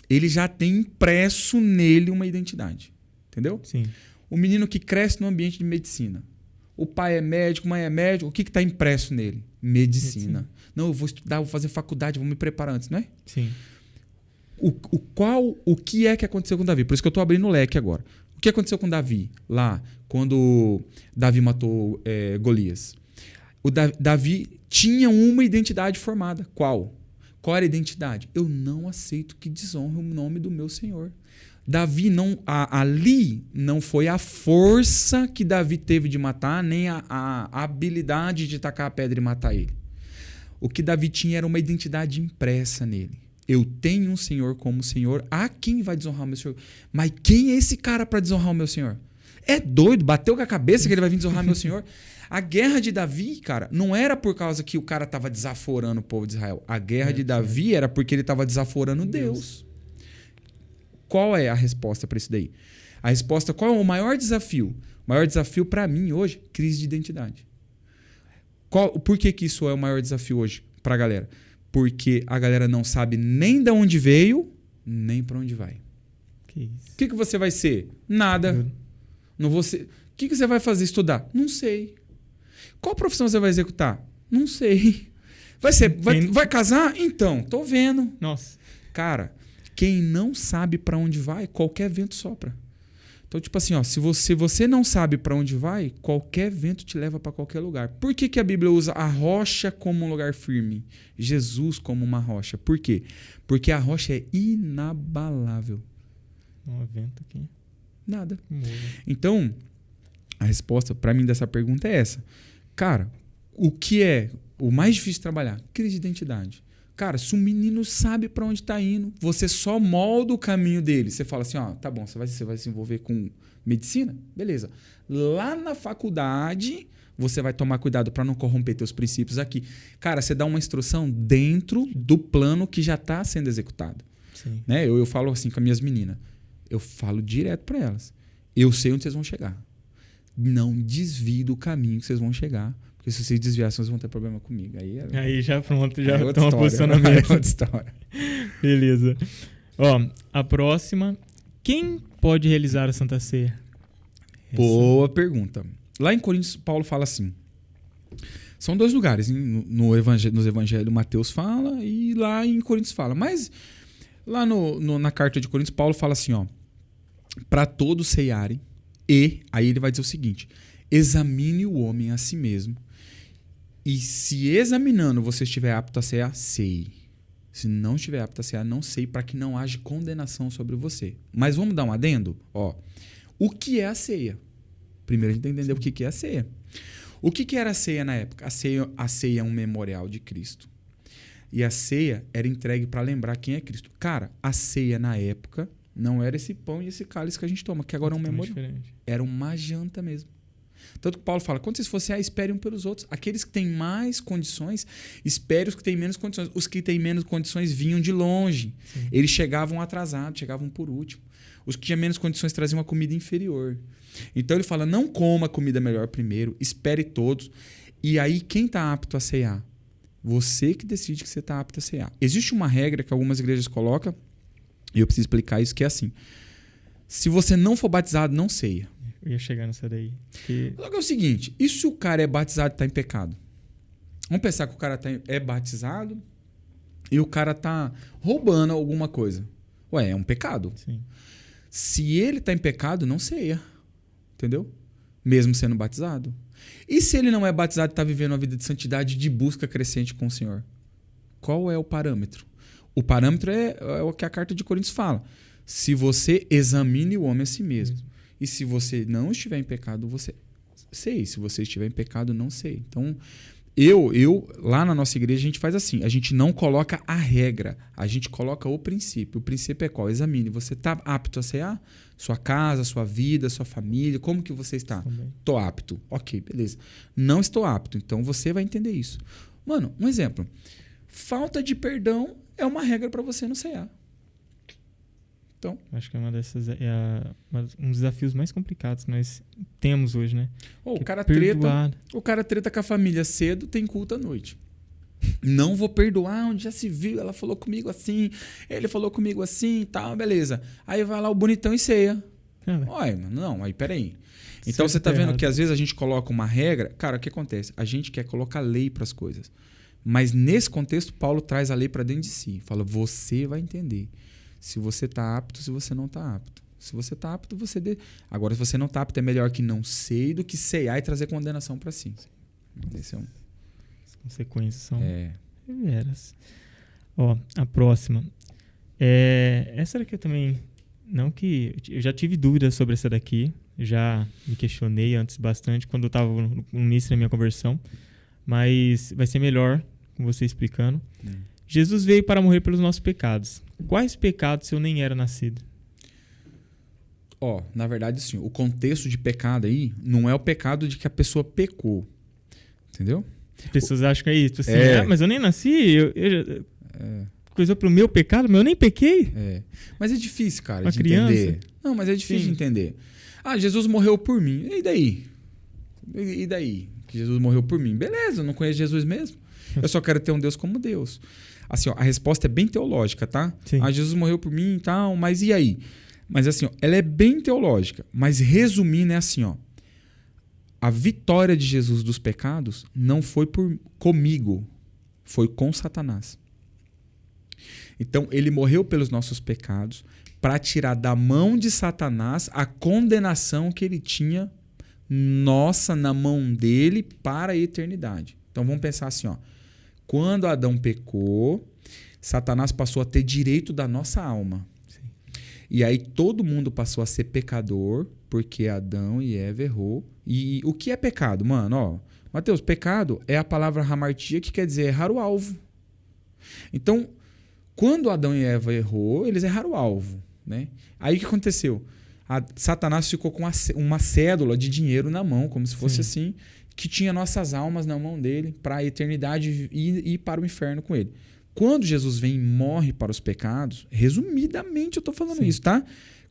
Ele já tem impresso nele uma identidade. Entendeu? Sim. O menino que cresce no ambiente de medicina. O pai é médico, mãe é médico. O que está impresso nele? Medicina. Não, eu vou estudar, vou fazer faculdade, vou me preparar antes, não é? Sim. O que é que aconteceu com Davi? Por isso que eu estou abrindo o leque agora. O que aconteceu com Davi lá, quando Davi matou Golias? Davi tinha uma identidade formada. Qual? Qual era a identidade? Eu não aceito que desonre o nome do meu Senhor. Davi ali não foi a força que Davi teve de matar, nem a habilidade de tacar a pedra e matar ele. O que Davi tinha era uma identidade impressa nele. Eu tenho um Senhor como Senhor. Quem vai desonrar o meu Senhor? Mas quem é esse cara para desonrar o meu Senhor? É doido? Bateu com a cabeça que ele vai vir desonrar meu Senhor? A guerra de Davi, cara, não era por causa que o cara estava desaforando o povo de Israel. A guerra de Davi era porque ele estava desaforando Deus. Qual é a resposta para isso daí? A resposta, qual é o maior desafio? O maior desafio para mim hoje, crise de identidade. Por que isso é o maior desafio hoje para a galera? Porque a galera não sabe nem de onde veio, nem para onde vai. O que você vai ser? Nada. Não vou ser... O que você vai fazer? Estudar? Não sei. Qual profissão você vai executar? Não sei. Vai casar? Então, tô vendo. Nossa. Cara... Quem não sabe para onde vai, qualquer vento sopra. Então, tipo assim, ó, se você não sabe para onde vai, qualquer vento te leva para qualquer lugar. Por que a Bíblia usa a rocha como um lugar firme? Jesus como uma rocha. Por quê? Porque a rocha é inabalável. Não há vento aqui. Nada. Então, a resposta para mim dessa pergunta é essa. Cara, o que é o mais difícil de trabalhar? Crise de identidade. Cara, se o menino sabe para onde está indo, você só molda o caminho dele. Você fala assim, ó, tá bom, você vai se envolver com medicina? Beleza. Lá na faculdade, você vai tomar cuidado para não corromper teus princípios aqui. Cara, você dá uma instrução dentro do plano que já está sendo executado. Sim. Né? Eu falo assim com as minhas meninas. Eu falo direto para elas. Eu sei onde vocês vão chegar. Não desvie do caminho que vocês vão chegar. Porque se vocês desviarem, vocês vão ter problema comigo. Aí já pronto, já toma posicionamento. É outra história. Beleza. Ó, a próxima. Quem pode realizar a Santa Ceia? Boa pergunta. Lá em Coríntios, Paulo fala assim. São 2 lugares. Nos evangelhos, Mateus fala e lá em Coríntios fala. Mas lá na carta de Coríntios, Paulo fala assim, ó. Para todos ceiarem aí ele vai dizer o seguinte. Examine o homem a si mesmo. E se examinando você estiver apto a cear, ceie. Se não estiver apto a cear, não ceie, para que não haja condenação sobre você. Mas vamos dar um adendo? Ó, o que é a ceia? Primeiro a gente tem que entender o que é a ceia. O que era a ceia na época? A ceia é um memorial de Cristo. E a ceia era entregue para lembrar quem é Cristo. Cara, a ceia na época não era esse pão e esse cálice que a gente toma, que agora é um memorial. Diferente. Era uma janta mesmo. Tanto que Paulo fala, quando vocês forem cear, esperem um pelos outros. Aqueles que têm mais condições, espere os que têm menos condições. Os que têm menos condições vinham de longe. Sim. Eles chegavam atrasados, chegavam por último. Os que tinham menos condições traziam uma comida inferior. Então ele fala, não coma a comida melhor primeiro, espere todos. E aí quem está apto a cear? Você que decide que você está apto a cear. Existe uma regra que algumas igrejas colocam, e eu preciso explicar isso, que é assim. Se você não for batizado, não ceia. Eu ia chegar nessa daí. Só que é o seguinte, e se o cara é batizado e está em pecado? Vamos pensar que o cara é batizado e o cara está roubando alguma coisa. Ué, é um pecado. Sim. Se ele está em pecado, não ceia. Entendeu? Mesmo sendo batizado. E se ele não é batizado e está vivendo uma vida de santidade, de busca crescente com o Senhor? Qual é o parâmetro? O parâmetro é o que a carta de Coríntios fala. Se você examine o homem a si mesmo. E se você não estiver em pecado, você sei. Se você estiver em pecado, não sei. Então, lá na nossa igreja, a gente faz assim. A gente não coloca a regra. A gente coloca o princípio. O princípio é qual? Examine. Você está apto a cear? Sua casa, sua vida, sua família. Como que você está? Estou apto. Ok, beleza. Não estou apto. Então, você vai entender isso. Mano, um exemplo. Falta de perdão é uma regra para você não cear. Então, acho que é um dos desafios mais complicados que nós temos hoje, né? O cara treta com a família cedo, tem culto à noite. Não vou perdoar, onde já se viu, ela falou comigo assim, ele falou comigo assim e tal, beleza. Aí vai lá o bonitão e ceia. Olha, não, aí peraí. Então você tá vendo que às vezes a gente coloca uma regra. Cara, o que acontece? A gente quer colocar lei para as coisas. Mas nesse contexto, Paulo traz a lei para dentro de si. Fala, você vai entender. Se você está apto, se você não está apto. Se você está apto, você... Agora, se você não está apto, é melhor que não sei do que ceiar e trazer condenação para si. Esse é As consequências são severas. Ó, a próxima. Essa daqui eu também... Não que... Eu já tive dúvidas sobre essa daqui. Já me questionei antes bastante quando eu estava no início da minha conversão. Mas vai ser melhor com você explicando. Jesus veio para morrer pelos nossos pecados. Quais pecados se eu nem era nascido? Na verdade, assim, o contexto de pecado aí não é o pecado de que a pessoa pecou. Entendeu? As pessoas acham que é isso. Assim, mas eu nem nasci. Coisa pro meu pecado, mas eu nem pequei. Mas é difícil, cara, uma de criança. Entender. Não, mas é difícil de entender. Jesus morreu por mim. E daí? E daí? Que Jesus morreu por mim. Beleza, eu não conheço Jesus mesmo. Eu só quero ter um Deus como Deus. Assim, a resposta é bem teológica, tá? Jesus morreu por mim e tal, mas e aí? Mas assim, ela é bem teológica. Mas resumindo, é assim, a vitória de Jesus dos pecados não foi comigo, foi com Satanás. Então, ele morreu pelos nossos pecados para tirar da mão de Satanás a condenação que ele tinha na mão dele para a eternidade. Então, vamos pensar assim, quando Adão pecou, Satanás passou a ter direito da nossa alma. Sim. E aí todo mundo passou a ser pecador, porque Adão e Eva errou. E o que é pecado? Mano, Mateus, pecado é a palavra hamartia, que quer dizer errar o alvo. Então, quando Adão e Eva errou, eles erraram o alvo. Né? Aí o que aconteceu? Satanás ficou com uma cédula de dinheiro na mão, como se fosse assim, que tinha nossas almas na mão dele para a eternidade e ir para o inferno com ele. Quando Jesus vem e morre para os pecados, resumidamente eu estou falando isso, tá?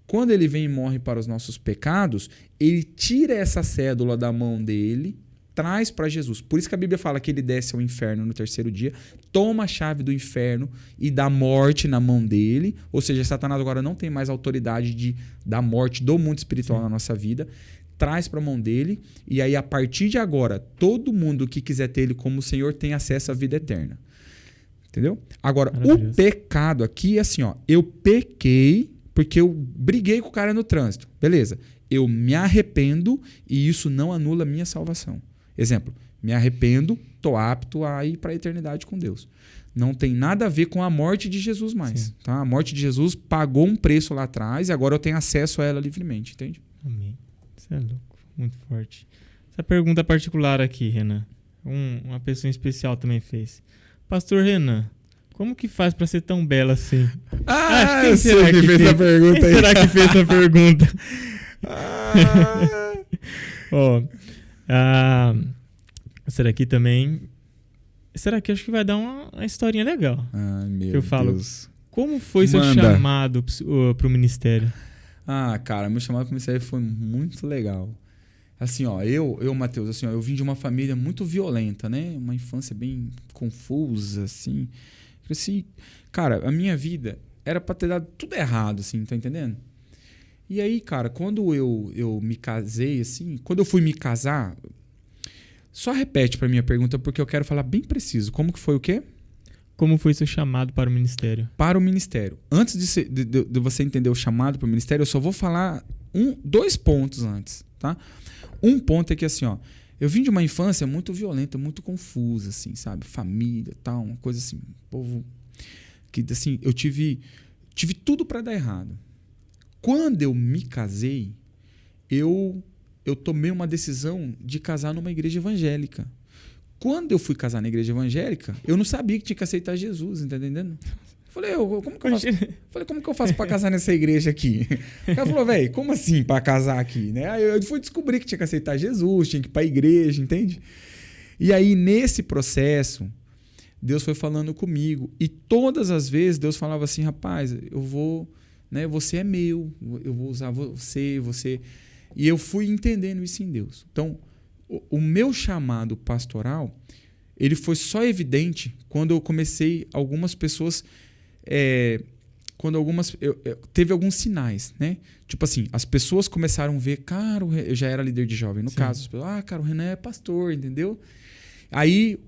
Quando ele vem e morre para os nossos pecados, ele tira essa cédula da mão dele, traz para Jesus. Por isso que a Bíblia fala que ele desce ao inferno no terceiro dia, toma a chave do inferno e dá morte na mão dele. Ou seja, Satanás agora não tem mais autoridade da morte do mundo espiritual na nossa vida. Traz para a mão dele, e aí a partir de agora, todo mundo que quiser ter ele como Senhor tem acesso à vida eterna. Entendeu? Agora, o pecado aqui é assim, eu pequei porque eu briguei com o cara no trânsito. Beleza. Eu me arrependo e isso não anula a minha salvação. Exemplo, me arrependo, estou apto a ir para a eternidade com Deus. Não tem nada a ver com a morte de Jesus mais. Tá? A morte de Jesus pagou um preço lá atrás e agora eu tenho acesso a ela livremente, entende? Amém. Isso é louco, muito forte. Essa pergunta particular aqui, Renan, uma pessoa em especial também fez. Pastor Renan, como que faz para ser tão bela assim? Quem será que fez essa pergunta aí? Será que fez essa pergunta? Será que também... Será que acho que vai dar uma historinha legal? Meu eu falo, Deus. Como foi seu chamado para o ministério? Cara, meu chamado para o ministério foi muito legal. Assim, eu, Mateus, assim, eu vim de uma família muito violenta, né? Uma infância bem confusa, assim. Cresci... Cara, a minha vida era para ter dado tudo errado, assim, tá entendendo? E aí, cara, quando eu me casei, assim, quando eu fui me casar... Só repete para mim a pergunta, porque eu quero falar bem preciso. Como que foi o quê? como foi seu chamado para o ministério? Para o ministério. Antes de você entender o chamado para o ministério, eu só vou falar 2 pontos antes, tá? Um ponto é que assim, ó, eu vim de uma infância muito violenta, muito confusa, assim, sabe? Família, tal, uma coisa assim, povo que assim, eu tive tudo para dar errado. Quando eu me casei, eu tomei uma decisão de casar numa igreja evangélica. Quando eu fui casar na igreja evangélica, eu não sabia que tinha que aceitar Jesus, tá entendendo? Eu falei, como que eu faço para casar nessa igreja aqui? O cara falou, velho, como assim para casar aqui? Né? Aí eu fui descobrir que tinha que aceitar Jesus, tinha que ir para a igreja, entende? E aí, nesse processo, Deus foi falando comigo. E todas as vezes, Deus falava assim, rapaz, eu vou, né, você é meu, eu vou usar você. E eu fui entendendo isso em Deus. Então, o meu chamado pastoral, ele foi só evidente quando eu comecei, algumas pessoas, teve alguns sinais, né? Tipo assim, as pessoas começaram a ver, cara, eu já era líder de jovem, no caso, as pessoas, cara, o Renan é pastor, entendeu? Aí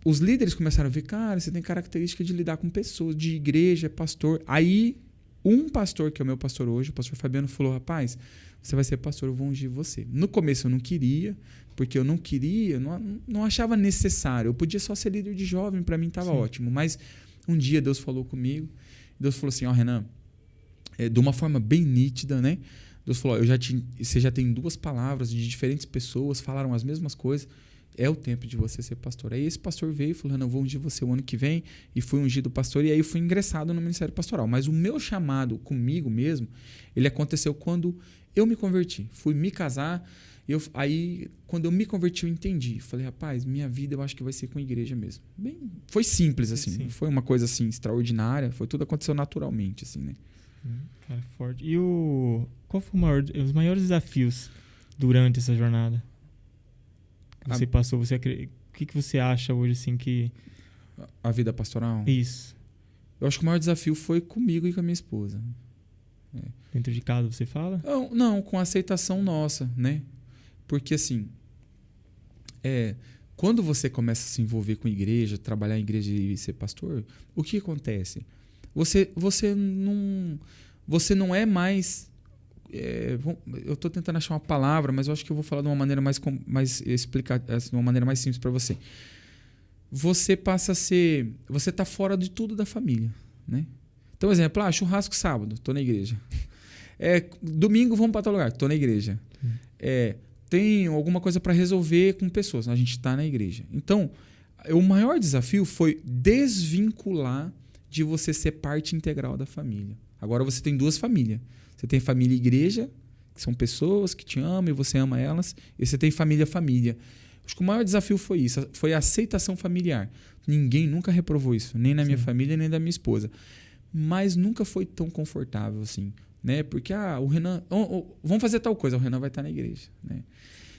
os líderes começaram a ver, cara, você tem característica de lidar com pessoas, de igreja, é pastor. Aí um pastor, que é o meu pastor hoje, o pastor Fabiano, falou, rapaz, você vai ser pastor, eu vou ungir você. No começo eu não queria, porque eu não achava necessário. Eu podia só ser líder de jovem, para mim estava ótimo. Mas um dia Deus falou comigo, Deus falou assim, ó, Renan, de uma forma bem nítida, né? Deus falou, você já tem 2 palavras de diferentes pessoas, falaram as mesmas coisas, é o tempo de você ser pastor. Aí esse pastor veio e falou, Renan, eu vou ungir você o ano que vem, e fui ungido pastor, e aí fui ingressado no ministério pastoral. Mas o meu chamado comigo mesmo, ele aconteceu quando eu me converti. Fui me casar, aí quando eu me converti eu entendi. Falei, rapaz, minha vida eu acho que vai ser com a igreja mesmo. Foi simples, assim. Não foi uma coisa assim extraordinária, tudo aconteceu naturalmente, assim, né? Cara, forte. E qual foi os maiores desafios durante essa jornada? Você passou, o que você acha hoje, assim, que... A vida pastoral? Isso. Eu acho que o maior desafio foi comigo e com a minha esposa. Dentro de casa você fala? Não, com a aceitação nossa, né? Porque, assim, quando você começa a se envolver com igreja, trabalhar em igreja e ser pastor, o que acontece? Você não é mais... eu estou tentando achar uma palavra, mas eu acho que eu vou falar de uma maneira mais explicar, assim, de uma maneira mais simples para você. Você passa a ser... Você está fora de tudo da família, né? Então, exemplo, churrasco sábado, estou na igreja. Domingo vamos para tal lugar, estou na igreja. Tem alguma coisa para resolver com pessoas, a gente está na igreja. Então, o maior desafio foi desvincular de você ser parte integral da família. Agora você tem 2 famílias. Você tem família e igreja, que são pessoas que te amam e você ama elas. E você tem família. Acho que o maior desafio foi isso, foi a aceitação familiar. Ninguém nunca reprovou isso, nem na minha família, nem da minha esposa. Mas nunca foi tão confortável assim, né? Porque o Renan, vamos fazer tal coisa, o Renan vai estar na igreja, né?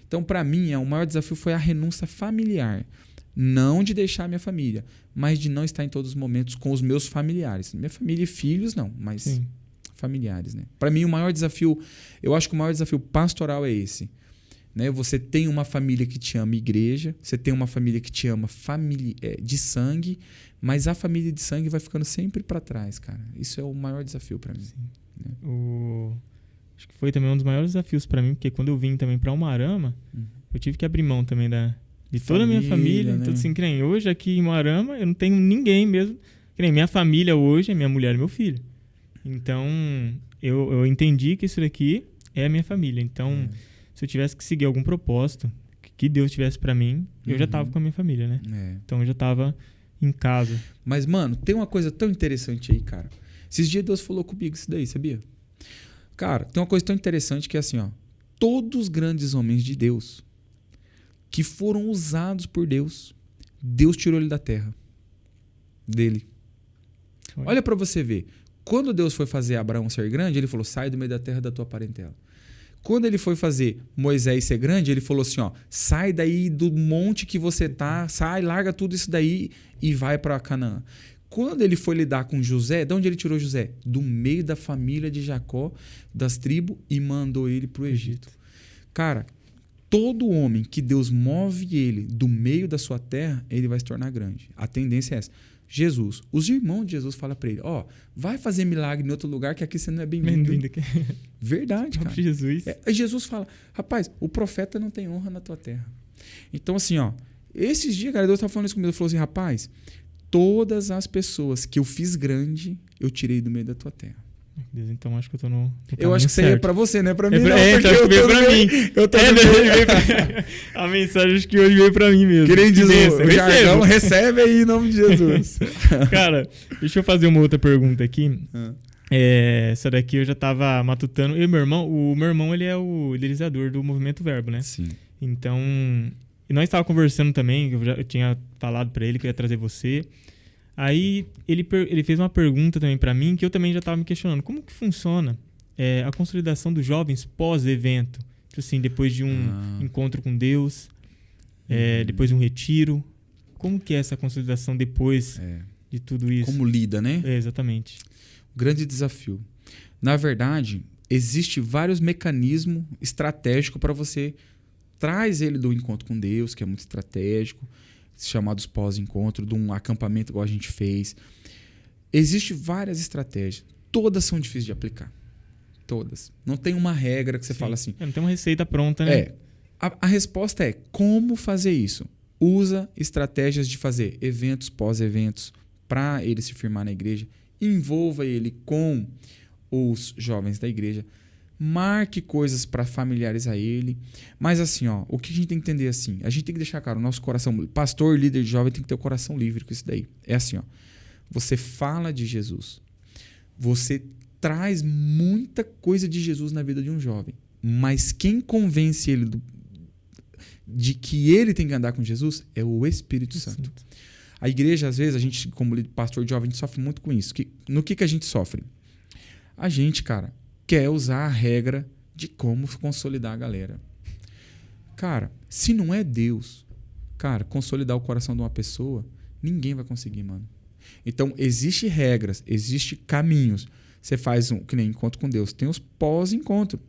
Então, para mim, o maior desafio foi a renúncia familiar. Não de deixar minha família, mas de não estar em todos os momentos com os meus familiares. Minha família e filhos, não, mas familiares, né? Para mim, eu acho que o maior desafio pastoral é esse. Né? Você tem uma família que te ama igreja, você tem uma família que te ama de sangue, mas a família de sangue vai ficando sempre para trás, cara. Isso é o maior desafio para mim. Né? Acho que foi também um dos maiores desafios para mim, porque quando eu vim também para Umuarama, eu tive que abrir mão também de toda a minha família. Né? Então, assim, que nem hoje aqui em Umuarama, eu não tenho ninguém mesmo. Que nem minha família hoje é minha mulher e meu filho. Então, eu entendi que isso daqui é a minha família. Então, se eu tivesse que seguir algum propósito que Deus tivesse para mim, eu já tava com a minha família, né? Então, eu já tava em casa. Mas, mano, tem uma coisa tão interessante aí, cara. Esses dias Deus falou comigo isso daí, sabia? Cara, tem uma coisa tão interessante que é assim, ó. Todos os grandes homens de Deus que foram usados por Deus, Deus tirou ele da terra dele. Olha para você ver. Quando Deus foi fazer Abraão ser grande, ele falou, sai do meio da terra da tua parentela. Quando ele foi fazer Moisés ser grande, ele falou assim, ó, sai daí do monte que você tá, sai, larga tudo isso daí e vai para Canaã. Quando ele foi lidar com José, de onde ele tirou José? Do meio da família de Jacó, das tribos, e mandou ele para o Egito. Cara, todo homem que Deus move ele do meio da sua terra, ele vai se tornar grande. A tendência é essa. Jesus. Os irmãos de Jesus falam para ele, vai fazer milagre em outro lugar que aqui você não é bem-vindo. Verdade, cara. Jesus. Jesus fala, rapaz, o profeta não tem honra na tua terra. Então, assim, esses dias, cara, Deus estava falando isso comigo, ele falou assim, rapaz, todas as pessoas que eu fiz grande, eu tirei do meio da tua terra. Deus, então acho que eu tô no eu acho que isso aí é pra você, não é pra mim, não. Então acho que veio pra mim. Eu tô A mensagem acho que hoje veio pra mim mesmo. Querendo dizer, o jargão recebe aí em nome de Jesus. Cara, deixa eu fazer uma outra pergunta aqui. Essa daqui eu já tava matutando. Eu e meu irmão, o meu irmão, ele é o idealizador do Movimento Verbo, né? Sim. Então, e nós estávamos conversando também, eu tinha falado pra ele que eu ia trazer você. Aí ele fez uma pergunta também pra mim, que eu também já estava me questionando. Como que funciona a consolidação dos jovens pós-evento? Tipo assim, depois de um encontro com Deus, depois de um retiro. Como que é essa consolidação depois de tudo isso? Como lida, né? Exatamente. Grande desafio. Na verdade, existe vários mecanismos estratégicos para você. Traz ele do encontro com Deus, que é muito estratégico, chamados pós-encontro, de um acampamento igual a gente fez. Existem várias estratégias. Todas são difíceis de aplicar. Todas. Não tem uma regra que você fala assim. Não tem uma receita pronta, né? A resposta é como fazer isso. Usa estratégias de fazer eventos, pós-eventos, para ele se firmar na igreja. Envolva ele com os jovens da igreja. Marque coisas para familiarizar ele. Mas assim, o que a gente tem que entender assim? A gente tem que deixar claro, o nosso coração, pastor, líder de jovem tem que ter o coração livre com isso daí. É assim, você fala de Jesus. Você traz muita coisa de Jesus na vida de um jovem. Mas quem convence ele de que ele tem que andar com Jesus é o Espírito Santo. A igreja, às vezes, a gente, como pastor de jovem, a gente sofre muito com isso. No que a gente sofre? A gente, cara, quer usar a regra de como consolidar a galera. Cara, se não é Deus, cara, consolidar o coração de uma pessoa, ninguém vai conseguir, mano. Então, existem regras, existem caminhos. Você faz que nem encontro com Deus. Tem os pós-encontro.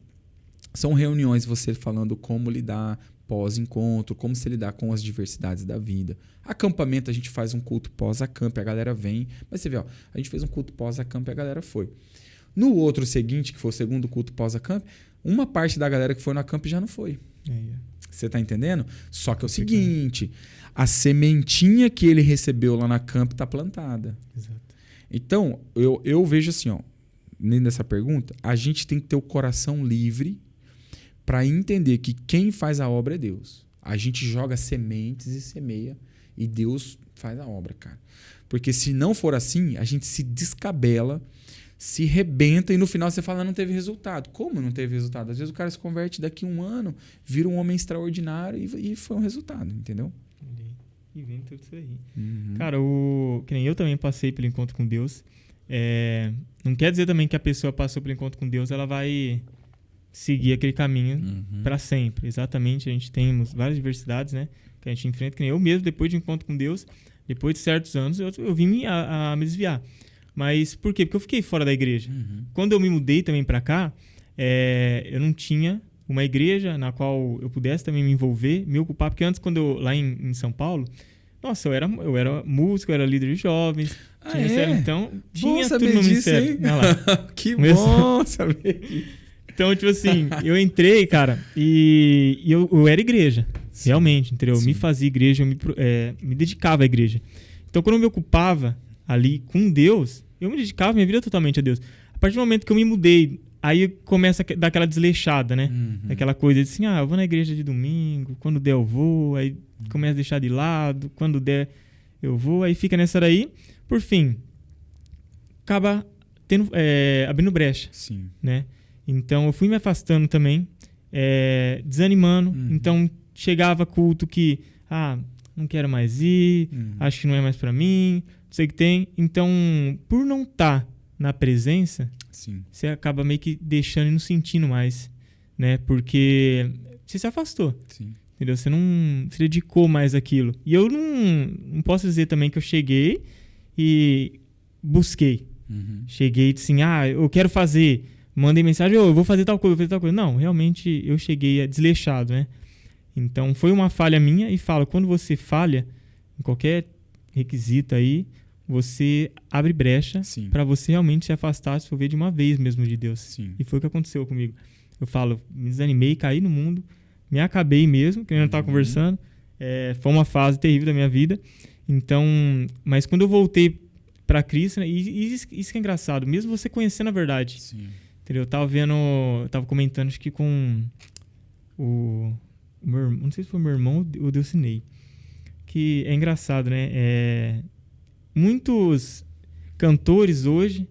São reuniões, você falando como lidar pós-encontro, como se lidar com as diversidades da vida. Acampamento, a gente faz um culto pós-acamp, a galera vem. Mas você vê, a gente fez um culto pós-acamp e a galera foi. No outro seguinte, que foi o segundo culto pós-acamp, uma parte da galera que foi no acamp já não foi. Você tá entendendo? Só que é o seguinte, a sementinha que ele recebeu lá na camp tá plantada. Exato. Então, eu vejo assim, nessa pergunta, a gente tem que ter o coração livre para entender que quem faz a obra é Deus. A gente joga sementes e semeia e Deus faz a obra, cara. Porque se não for assim, a gente se descabela, se rebenta e no final você fala, não teve resultado. Como não teve resultado? Às vezes o cara se converte daqui a um ano, vira um homem extraordinário e foi um resultado, entendeu? E vem tudo isso aí. Uhum. Cara, que nem eu também passei pelo encontro com Deus. Não quer dizer também que a pessoa passou pelo encontro com Deus, ela vai seguir aquele caminho para sempre. Exatamente, a gente tem várias diversidades, né? Que a gente enfrenta, que nem eu mesmo, depois de encontro com Deus, depois de certos anos, eu vim a me desviar. Mas por quê? Porque eu fiquei fora da igreja. Quando eu me mudei também para cá, eu não tinha uma igreja na qual eu pudesse também me envolver, me ocupar. Porque antes, quando lá em São Paulo, nossa, eu era músico, eu era líder de jovens. Tinha ministério, então tinha tudo no ministério. Que bom saber disso. Então, tipo assim, eu entrei, cara, e eu era igreja. Sim, realmente, entendeu? Eu me fazia igreja, eu me dedicava à igreja. Então, quando eu me ocupava ali com Deus, eu me dedicava minha vida totalmente a Deus. A partir do momento que eu me mudei, aí começa a dar aquela desleixada, né? Aquela coisa de assim, eu vou na igreja de domingo, quando der eu vou, aí começa a deixar de lado, quando der eu vou, aí fica nessa daí. Por fim, acaba abrindo brecha, sim, né? Então, eu fui me afastando também, desanimando. Então, chegava culto que, não quero mais ir, acho que não é mais pra mim, não sei o que tem. Então, por não estar na presença, sim, você acaba meio que deixando e não sentindo mais, né? Porque você se afastou, sim, entendeu? Você não se dedicou mais àquilo. E eu não posso dizer também que eu cheguei e busquei. Cheguei e disse assim, eu quero fazer... Mandei mensagem, eu vou fazer tal coisa, vou fazer tal coisa. Não, realmente eu cheguei desleixado, né? Então, foi uma falha minha e falo, quando você falha em qualquer requisito aí, você abre brecha Sim. para você realmente se afastar, se for ver de uma vez mesmo de Deus. Sim. E foi o que aconteceu comigo. Eu falo, me desanimei, caí no mundo, me acabei mesmo, que eu não estava conversando. Foi uma fase terrível da minha vida. Então, mas quando eu voltei para Cristo, né, e isso que é engraçado, mesmo você conhecendo a verdade. Sim. Entendeu? Eu tava comentando, acho que com o meu irmão, não sei se foi o meu irmão ou o Delcinei, que é engraçado, né? Muitos cantores hoje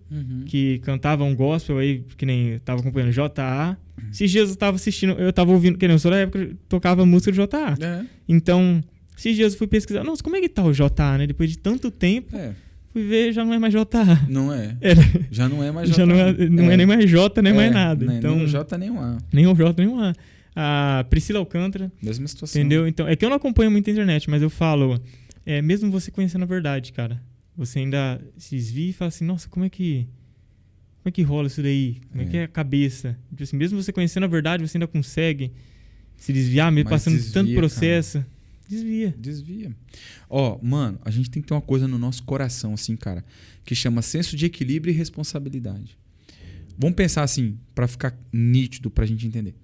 que cantavam gospel aí, que nem eu tava acompanhando J.A. Esses dias eu tava assistindo, eu tava ouvindo, que nem eu sou da época, tocava música do J.A. Então, esses dias eu fui pesquisar, nossa, como é que tá o J.A., né? Depois de tanto tempo, fui ver, já não é mais J.A. Não é. Já não é mais J.A. Já não é nem mais J, nem mais nada. Então, nem o J, nem o A. Nem o J, nem o A. A Priscila Alcântara. Mesma situação. Entendeu? Então, é que eu não acompanho muito a internet, mas eu falo, mesmo você conhecendo a verdade, cara, você ainda se desvia e fala assim, nossa, como é que rola isso daí? Como é que é a cabeça? Tipo assim, mesmo você conhecendo a verdade, você ainda consegue se desviar, mesmo mas passando desvia, tanto processo. Cara. Desvia. Mano, a gente tem que ter uma coisa no nosso coração, assim, cara, que chama senso de equilíbrio e responsabilidade. Vamos pensar assim, pra ficar nítido, pra gente entender.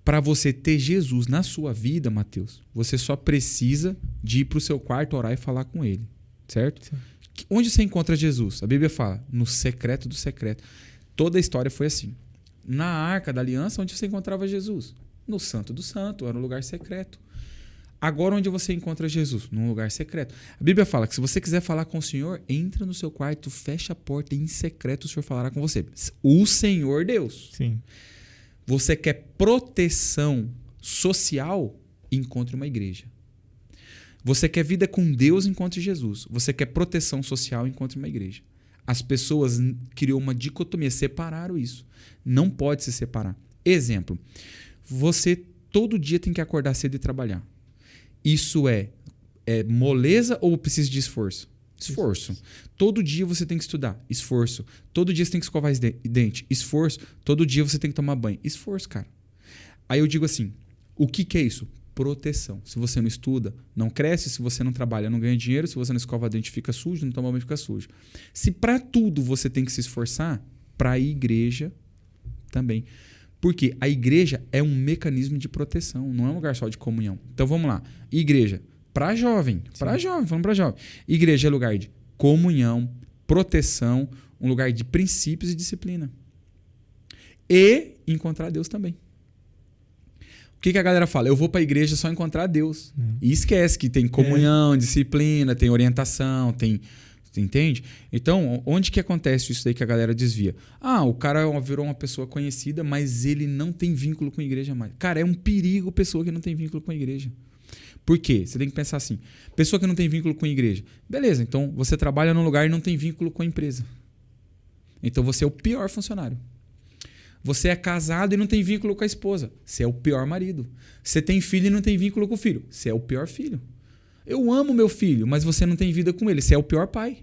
Para você ter Jesus na sua vida, Mateus, você só precisa de ir pro seu quarto, orar e falar com ele. Certo? Sim. Onde você encontra Jesus? A Bíblia fala, no secreto do secreto. Toda a história foi assim. Na Arca da Aliança, onde você encontrava Jesus? No Santo do Santo, era um lugar secreto. Agora, onde você encontra Jesus? Num lugar secreto. A Bíblia fala que se você quiser falar com o Senhor, entra no seu quarto, fecha a porta e em secreto o Senhor falará com você. O Senhor Deus. Sim. Você quer proteção social? Encontre uma igreja. Você quer vida com Deus? Encontre Jesus. Você quer proteção social? Encontre uma igreja. As pessoas criou uma dicotomia, separaram isso. Não pode se separar. Exemplo, você todo dia tem que acordar cedo e trabalhar. Isso é moleza ou precisa de esforço? Esforço. Todo dia você tem que estudar. Esforço. Todo dia você tem que escovar os dentes. Esforço. Todo dia você tem que tomar banho. Esforço, cara. Aí eu digo assim, o que é isso? Proteção. Se você não estuda, não cresce. Se você não trabalha, não ganha dinheiro. Se você não escova dente, fica sujo. Não toma banho, fica sujo. Se para tudo você tem que se esforçar, para a igreja também. Porque a igreja é um mecanismo de proteção. Não é um lugar só de comunhão. Então vamos lá. Igreja. Para jovem. Para jovem. Falando para jovem. Igreja é lugar de comunhão, proteção, um lugar de princípios e disciplina. E encontrar Deus também. O que a galera fala? Eu vou para a igreja só encontrar Deus. E esquece que tem comunhão, disciplina, tem orientação, tem... Entende? Então, onde que acontece isso daí que a galera desvia? O cara virou uma pessoa conhecida, mas ele não tem vínculo com a igreja mais. Cara, é um perigo pessoa que não tem vínculo com a igreja. Por quê? Você tem que pensar assim. Pessoa que não tem vínculo com a igreja. Beleza, então você trabalha num lugar e não tem vínculo com a empresa. Então você é o pior funcionário. Você é casado e não tem vínculo com a esposa. Você é o pior marido. Você tem filho e não tem vínculo com o filho. Você é o pior filho. Eu amo meu filho, mas você não tem vida com ele. Você é o pior pai.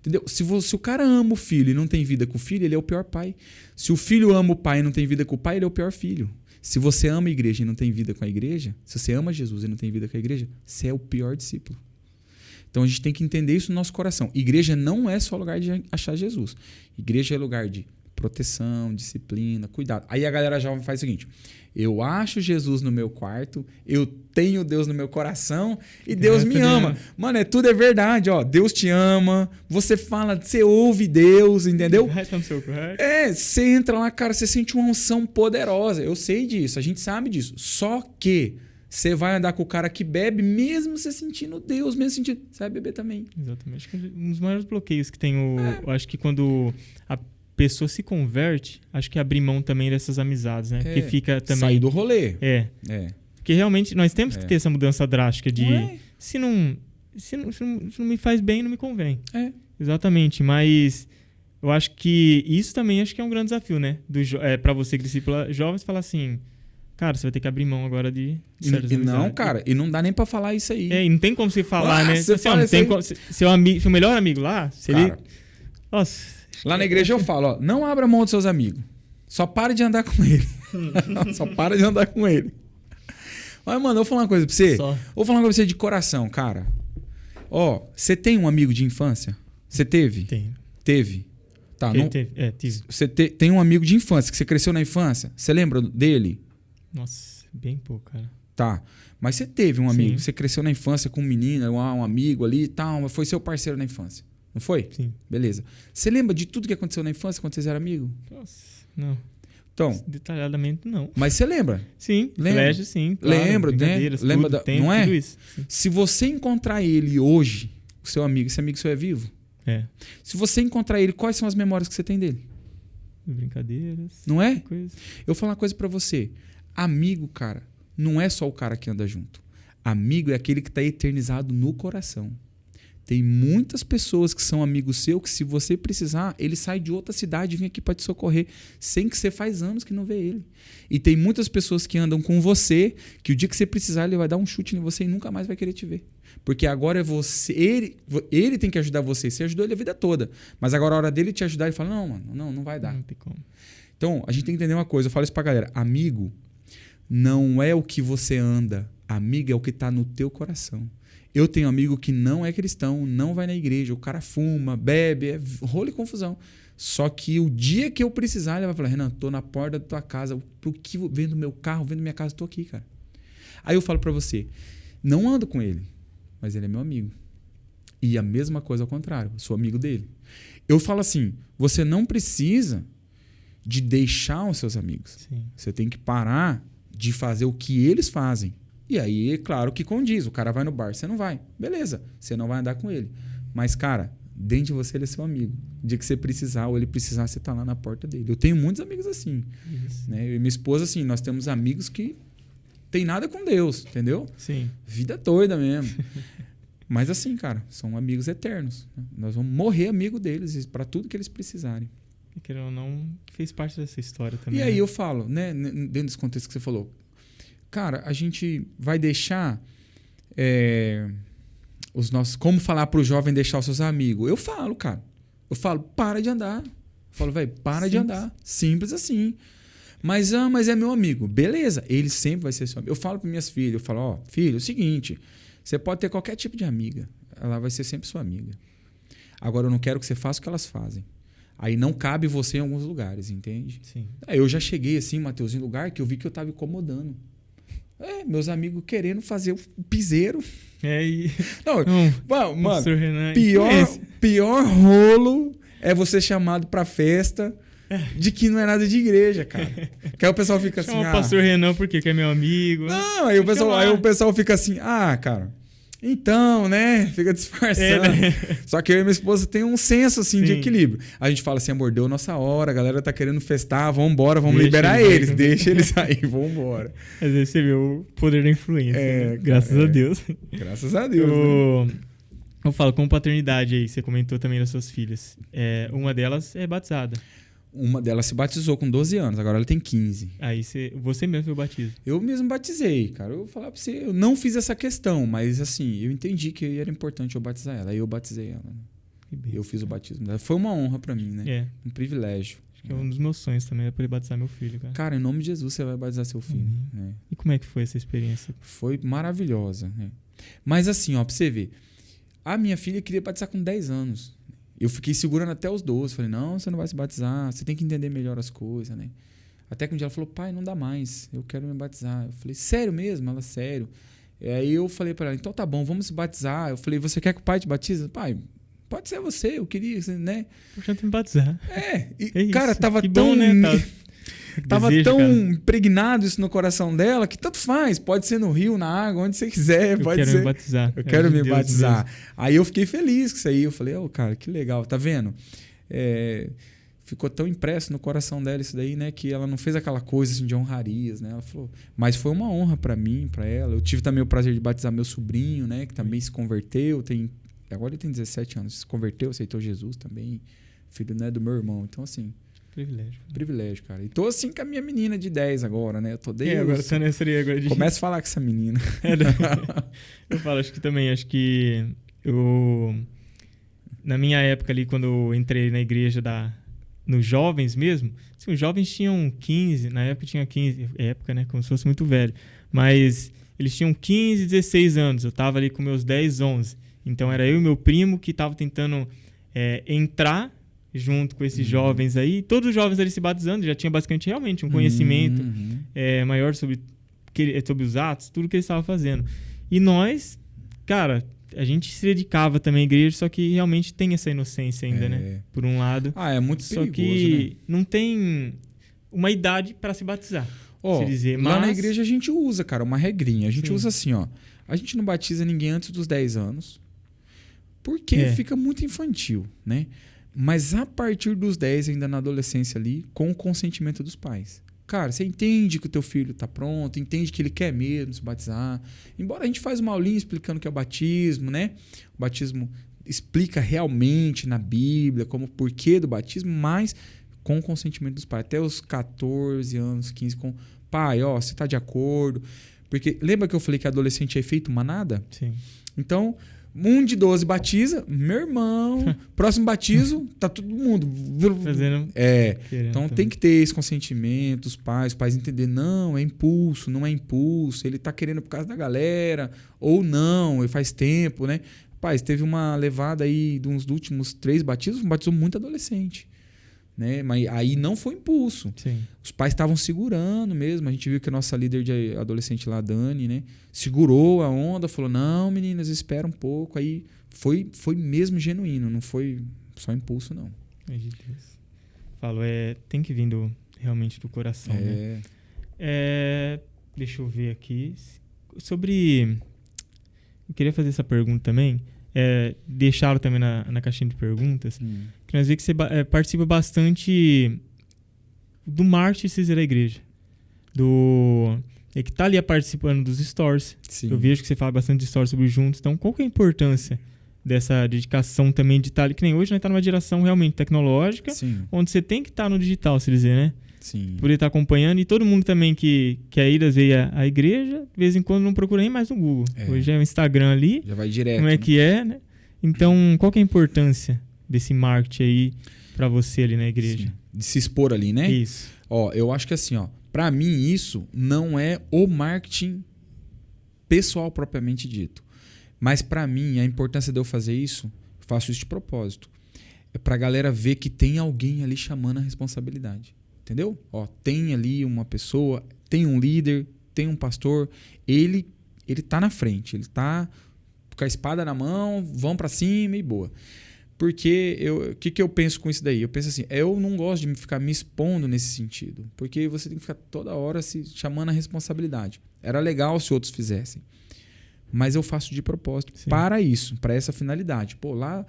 Entendeu? Se o cara ama o filho e não tem vida com o filho, ele é o pior pai. Se o filho ama o pai e não tem vida com o pai, ele é o pior filho. Se você ama a igreja e não tem vida com a igreja, se você ama Jesus e não tem vida com a igreja, você é o pior discípulo. Então a gente tem que entender isso no nosso coração. Igreja não é só lugar de achar Jesus. Igreja é lugar de proteção, disciplina, cuidado. Aí a galera já faz o seguinte: eu acho Jesus no meu quarto, eu tenho Deus no meu coração e Deus me ama. Mano, tudo é verdade, ó. Deus te ama, você fala, você ouve Deus, entendeu? Você entra lá, cara, você sente uma unção poderosa. Eu sei disso, a gente sabe disso. Só que você vai andar com o cara que bebe, mesmo você sentindo Deus, mesmo sentindo... Você vai beber também. Exatamente. Acho que um dos maiores bloqueios que tem eu acho que quando a pessoa se converte, acho que abrir mão também dessas amizades, né? Porque fica também... Sair do rolê. Porque realmente nós temos que ter essa mudança drástica de... Se não me faz bem, não me convém. Exatamente. Mas eu acho que isso também acho que é um grande desafio, né? Para você que discipula jovens, falar assim... Cara, você vai ter que abrir mão agora de certas amizades. Não, cara, e não dá nem pra falar isso aí. E não tem como você falar, né? Você fala seu melhor amigo lá, se cara, ele... Nossa... Lá na igreja eu falo, ó, não abra mão dos seus amigos. Só para de andar com ele. Só para de andar com ele. Mas, mano, eu vou falar uma coisa pra você. Vou falar uma coisa pra você de coração, cara. Ó, você tem um amigo de infância? Você teve? Tenho. Teve. Tá, não... Tive. Você tem um amigo de infância, que você cresceu na infância? Você lembra dele? Nossa, bem pouco, cara. Tá. Mas você teve um amigo, Sim. você cresceu na infância com um menino, um amigo ali e tal, foi seu parceiro na infância. Não foi? Sim. Beleza. Você lembra de tudo que aconteceu na infância quando vocês eram amigos? Nossa, não. Então, Detalhadamente, não. mas você lembra? Sim, Lembra? flash, sim. Claro, Lembra, né? brincadeiras, Lembra tudo, da- tempo, não é? tudo isso. Sim. Se você encontrar ele hoje, o seu amigo, esse amigo seu é vivo? É, Se você encontrar ele, quais são as memórias que você tem dele? brincadeiras, Não é? coisa. Eu vou falar uma coisa pra você. Amigo, cara, não é só o cara que anda junto. Amigo é aquele que tá eternizado no coração. Tem muitas pessoas que são amigos seus que, se você precisar, ele sai de outra cidade e vem aqui para te socorrer, sem que você faz anos que não vê ele. E tem muitas pessoas que andam com você, que o dia que você precisar, ele vai dar um chute em você e nunca mais vai querer te ver. Porque agora é você, ele tem que ajudar você. Você ajudou ele a vida toda. Mas agora a hora dele te ajudar, ele fala, não, mano, não vai dar. Não tem como. Então, a gente tem que entender uma coisa, eu falo isso pra galera, amigo não é o que você anda, amigo é o que tá no teu coração. Eu tenho amigo que não é cristão, não vai na igreja, o cara fuma, bebe, é rolo e confusão. Só que o dia que eu precisar, ele vai falar, Renan, tô na porta da tua casa, vendo meu carro, vendo minha casa, tô aqui, cara. Aí eu falo pra você, não ando com ele, mas ele é meu amigo. E a mesma coisa ao contrário, eu sou amigo dele. Eu falo assim, você não precisa de deixar os seus amigos. Sim. Você tem que parar de fazer o que eles fazem. E aí, é claro que condiz. O cara vai no bar, você não vai. Beleza, você não vai andar com ele. Mas, cara, dentro de você ele é seu amigo. O dia que você precisar ou ele precisar, você tá lá na porta dele. Eu tenho muitos amigos assim. Isso. Né? Eu e minha esposa, assim, nós temos amigos que tem nada com Deus, entendeu? Sim. Vida doida mesmo. Mas assim, cara, são amigos eternos. Né? Nós vamos morrer amigo deles para tudo que eles precisarem. E querendo ou não, fez parte dessa história também. E aí né? eu falo, né, dentro desse contexto que você falou, cara, a gente vai deixar os nossos... Como falar pro jovem deixar os seus amigos? Eu falo, cara. Eu falo, para de andar. Eu falo, velho, para de andar. Simples assim. Mas é meu amigo. Beleza, ele sempre vai ser seu amigo. Eu falo para minhas filhas, eu falo, ó, filho, é o seguinte, você pode ter qualquer tipo de amiga. Ela vai ser sempre sua amiga. Agora, eu não quero que você faça o que elas fazem. Aí não cabe você em alguns lugares, entende? Sim. Eu já cheguei assim, Matheus, em lugar que eu vi que eu tava incomodando. Meus amigos querendo fazer o piseiro. E... Não, mano, Pastor Renan, pior rolo é você chamado pra festa de que não é nada de igreja, cara. Que aí o pessoal fica assim, chama o pastor Renan porque que é meu amigo. Não, aí o pessoal fica assim, cara, então, né? Fica disfarçando. Né? Só que eu e minha esposa tem um senso assim de Sim. equilíbrio. A gente fala assim, amor, deu nossa hora, a galera tá querendo festar, vamos embora, vamos Deixa liberar eles eles. aí. Deixa eles aí, vamos embora. Às vezes você vê o poder da influência. né? cara, Graças a Deus. Graças a Deus. Né? Eu falo, com paternidade aí, você comentou também das suas filhas. Uma delas é batizada. Uma delas se batizou com 12 anos, agora ela tem 15. Aí você mesmo foi o batismo. Eu mesmo batizei, cara. Eu vou falar pra você, eu não fiz essa questão, mas assim, eu entendi que era importante eu batizar ela. Aí eu batizei ela. Né? Que bem. Eu fiz o batismo dela. Foi uma honra pra mim, né? Um privilégio. Acho que é um dos meus sonhos também, é poder batizar meu filho, cara. Cara, em nome de Jesus você vai batizar seu filho. Né? E como é que foi essa experiência? Foi maravilhosa. Né? Mas assim, ó, pra você ver. A minha filha queria batizar com 10 anos. Eu fiquei segurando até os 12. Falei, não, você não vai se batizar. Você tem que entender melhor as coisas, né? Até que um dia ela falou, pai, não dá mais. Eu quero me batizar. Eu falei, sério mesmo? Ela, sério. E aí eu falei pra ela, então tá bom, vamos se batizar. Eu falei, você quer que o pai te batize? Pai, pode ser você. Eu queria, né? Portanto, me batizar. Cara, tava que tão... bom, né? Tava Desejo, tão cara. impregnado isso no coração dela que tanto faz. Pode ser no rio, na água, onde você quiser. Eu pode quero ser. me batizar. Eu quero me Deus batizar. mesmo. Aí eu fiquei feliz com isso aí. Eu falei, cara, que legal. Tá vendo? Ficou tão impresso no coração dela isso daí, né? Que ela não fez aquela coisa assim, de honrarias, né? Ela falou, mas foi uma honra pra mim, pra ela. Eu tive também o prazer de batizar meu sobrinho, né? Que também se converteu. Agora ele tem 17 anos. Se converteu, aceitou Jesus também. Filho, né, do meu irmão. Então, assim... Privilégio, cara. E tô assim com a minha menina de 10 agora, né? Eu tô Deus. Agora tá nessa aí agora de... Começa a falar com essa menina. Eu falo, acho que na minha época ali, quando eu entrei na igreja nos jovens mesmo, assim, os jovens tinham 15, na época tinha 15, né? Como se fosse muito velho. Mas eles tinham 15, 16 anos. Eu tava ali com meus 10, 11. Então era eu e meu primo que estavam tentando entrar junto com esses jovens aí. Todos os jovens ali se batizando, já tinha basicamente realmente um conhecimento maior sobre os atos, tudo que eles estavam fazendo. E nós, cara, a gente se dedicava também à igreja, só que realmente tem essa inocência ainda, né? Por um lado. É muito perigoso, só que né? não tem uma idade para se batizar. Se dizer. Lá na igreja a gente usa, cara, uma regrinha. A gente usa assim, ó. A gente não batiza ninguém antes dos 10 anos, porque fica muito infantil, né? Mas a partir dos 10, ainda na adolescência ali, com o consentimento dos pais. Cara, você entende que o teu filho tá pronto, entende que ele quer mesmo se batizar. Embora a gente faz uma aulinha explicando o que é o batismo, né? O batismo explica realmente na Bíblia como o porquê do batismo, mas com o consentimento dos pais. Até os 14 anos, 15, com pai, você tá de acordo. Porque lembra que eu falei que adolescente é efeito manada? Sim. Então, um de 12 batiza, meu irmão, próximo batizo, tá todo mundo fazendo. Então tem que ter esse consentimento, os pais entender, não, é impulso, não é impulso, ele tá querendo por causa da galera, ou não, ele faz tempo, né? Rapaz, teve uma levada aí de uns últimos 3 batismos, batizou muito adolescente. Né? Mas aí não foi impulso. Sim. Os pais estavam segurando mesmo. A gente viu que a nossa líder de adolescente lá, a Dani, né? Segurou a onda, falou: não, meninas, espera um pouco. Aí foi mesmo genuíno, não foi só impulso, não. Falo, tem que vir realmente do coração, né? Deixa eu ver aqui. Eu queria fazer essa pergunta também. Deixaram também na caixinha de perguntas. Que nós vemos que você participa bastante do marketing da igreja. Que tá ali participando dos stories. Sim. Eu vejo que você fala bastante de stories sobre juntos. Então, qual que é a importância dessa dedicação também de estar ali? Que nem hoje, nós tá numa geração realmente tecnológica, onde você tem que estar no digital, se dizer, né? Sim. Poder estar acompanhando. E todo mundo também que quer ir, às vezes, à igreja, de vez em quando não procura nem mais no Google. Hoje é o Instagram ali. Já vai direto. Como é que é, né? Então, qual que é a importância desse marketing aí pra você ali na igreja? Sim. De se expor ali, né? Isso. Eu acho que assim, pra mim isso não é o marketing pessoal propriamente dito. Mas pra mim, a importância de eu fazer isso, eu faço isso de propósito. É pra galera ver que tem alguém ali chamando a responsabilidade. Entendeu? Tem ali uma pessoa, tem um líder, tem um pastor, ele tá na frente, ele tá com a espada na mão, vão pra cima e boa. Porque o que eu penso com isso daí? Eu penso assim, eu não gosto de ficar me expondo nesse sentido, porque você tem que ficar toda hora se chamando a responsabilidade. Era legal se outros fizessem, mas eu faço de propósito para isso, para essa finalidade. Lá,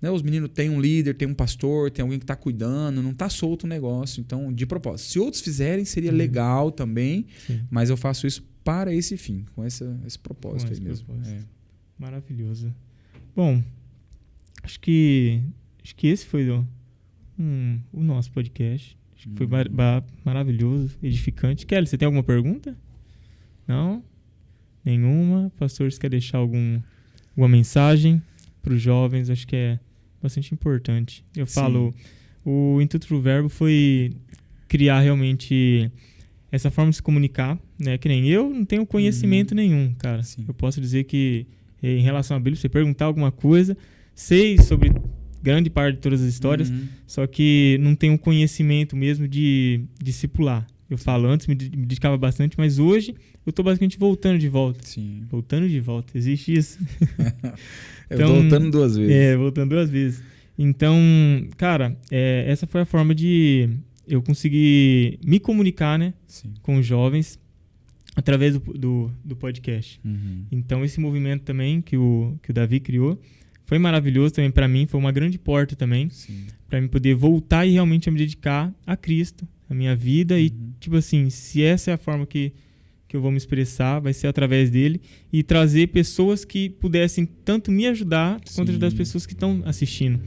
né, os meninos têm um líder, tem um pastor, tem alguém que está cuidando, não está solto o negócio, então de propósito. Se outros fizerem, seria legal também, mas eu faço isso para esse fim, com esse propósito aí mesmo. Maravilhoso. Bom, acho que esse foi o nosso podcast. Acho que foi maravilhoso, edificante. Kelly, você tem alguma pergunta? Não? Nenhuma? Pastor, você quer deixar alguma mensagem para os jovens? Acho que é bastante importante. Eu falo, o intuito do Verbo foi criar realmente essa forma de se comunicar, né? Que nem eu não tenho conhecimento nenhum, cara. Eu posso dizer que em relação à Bíblia, você perguntar alguma coisa, sei sobre grande parte de todas as histórias, só que não tenho conhecimento mesmo de discipular. Eu falo, antes me dedicava bastante, mas hoje eu estou basicamente voltando de volta. Voltando de volta, existe isso? Então, voltando 2 vezes. Voltando 2 vezes. Então, cara, essa foi a forma de eu conseguir me comunicar, né, com os jovens através do podcast. Então, esse movimento também que o Davi criou foi maravilhoso também para mim, foi uma grande porta também para mim poder voltar e realmente me dedicar a Cristo, a minha vida e, tipo assim, se essa é a forma que eu vou me expressar, vai ser através dele e trazer pessoas que pudessem tanto me ajudar quanto ajudar as pessoas que estão assistindo.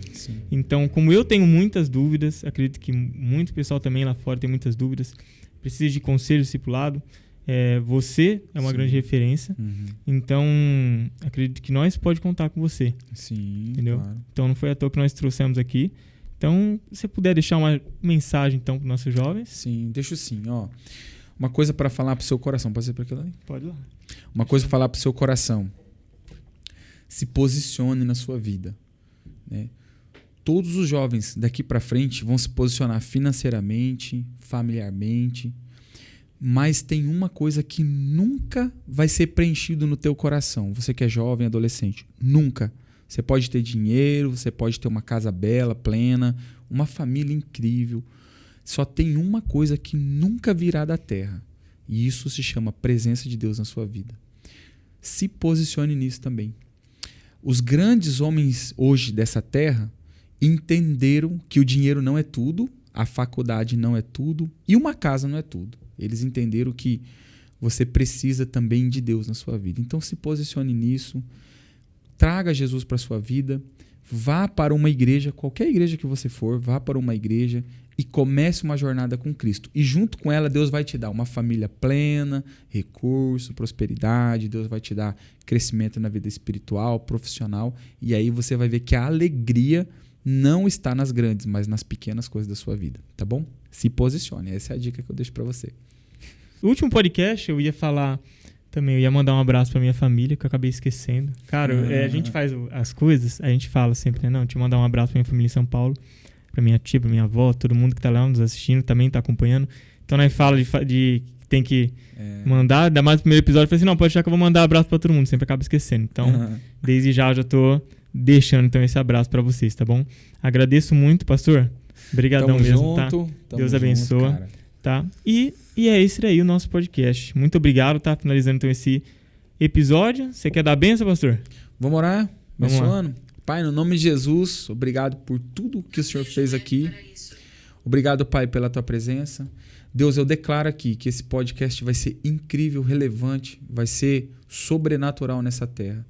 Então, como eu tenho muitas dúvidas, acredito que muito pessoal também lá fora tem muitas dúvidas, precisa de conselho discipulado, você é uma grande referência, então acredito que nós pode contar com você. Entendeu? Claro. Então não foi à toa que nós trouxemos aqui. Então, se você puder deixar uma mensagem então para os nossos jovens. Sim, deixo sim. Uma coisa para falar para o seu coração. Pode ser para aquilo ali? Pode lá. Uma coisa para falar para o seu coração. Se posicione na sua vida, né? Todos os jovens daqui para frente vão se posicionar financeiramente, familiarmente, mas tem uma coisa que nunca vai ser preenchido no teu coração. Você que é jovem, adolescente, nunca. Você pode ter dinheiro, você pode ter uma casa bela, plena, uma família incrível. Só tem uma coisa que nunca virá da terra. E isso se chama presença de Deus na sua vida. Se posicione nisso também. Os grandes homens hoje dessa terra entenderam que o dinheiro não é tudo, a faculdade não é tudo e uma casa não é tudo. Eles entenderam que você precisa também de Deus na sua vida. Então se posicione nisso, traga Jesus para a sua vida, vá para uma igreja, qualquer igreja que você for, vá para uma igreja e comece uma jornada com Cristo. E junto com ela, Deus vai te dar uma família plena, recurso, prosperidade, Deus vai te dar crescimento na vida espiritual, profissional, e aí você vai ver que a alegria não está nas grandes, mas nas pequenas coisas da sua vida, tá bom? Se posicione, essa é a dica que eu deixo para você. No último podcast eu ia falar também, eu ia mandar um abraço pra minha família, que eu acabei esquecendo. Cara, a gente faz as coisas, a gente fala sempre, né? Não, deixa eu mandar um abraço pra minha família em São Paulo, pra minha tia, pra minha avó, todo mundo que tá lá nos assistindo também tá acompanhando. Então nós fala de tem que mandar, ainda mais no primeiro episódio, eu falei assim, não, pode deixar que eu vou mandar abraço pra todo mundo, sempre acaba esquecendo. Então, desde já eu já tô deixando então esse abraço pra vocês, tá bom? Agradeço muito, pastor. Obrigadão mesmo, tá? Deus abençoe, tá? E é esse aí o nosso podcast. Muito obrigado, tá? Finalizando então esse episódio. Você quer dar benção, pastor? Vamos orar? Abençoando. Pai, no nome de Jesus, obrigado por tudo que o Senhor fez aqui. Obrigado, Pai, pela tua presença. Deus, eu declaro aqui que esse podcast vai ser incrível, relevante, vai ser sobrenatural nessa terra.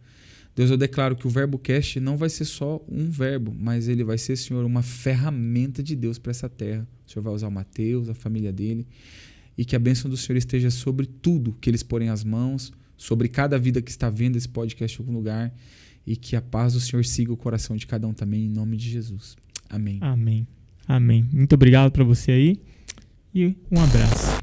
Deus, eu declaro que o VerboCast não vai ser só um verbo, mas ele vai ser, Senhor, uma ferramenta de Deus para essa terra. O Senhor vai usar o Mateus, a família dele, e que a bênção do Senhor esteja sobre tudo que eles porem as mãos, sobre cada vida que está vendo esse podcast em algum lugar, e que a paz do Senhor siga o coração de cada um também, em nome de Jesus. Amém. Amém. Amém. Muito obrigado para você aí e um abraço.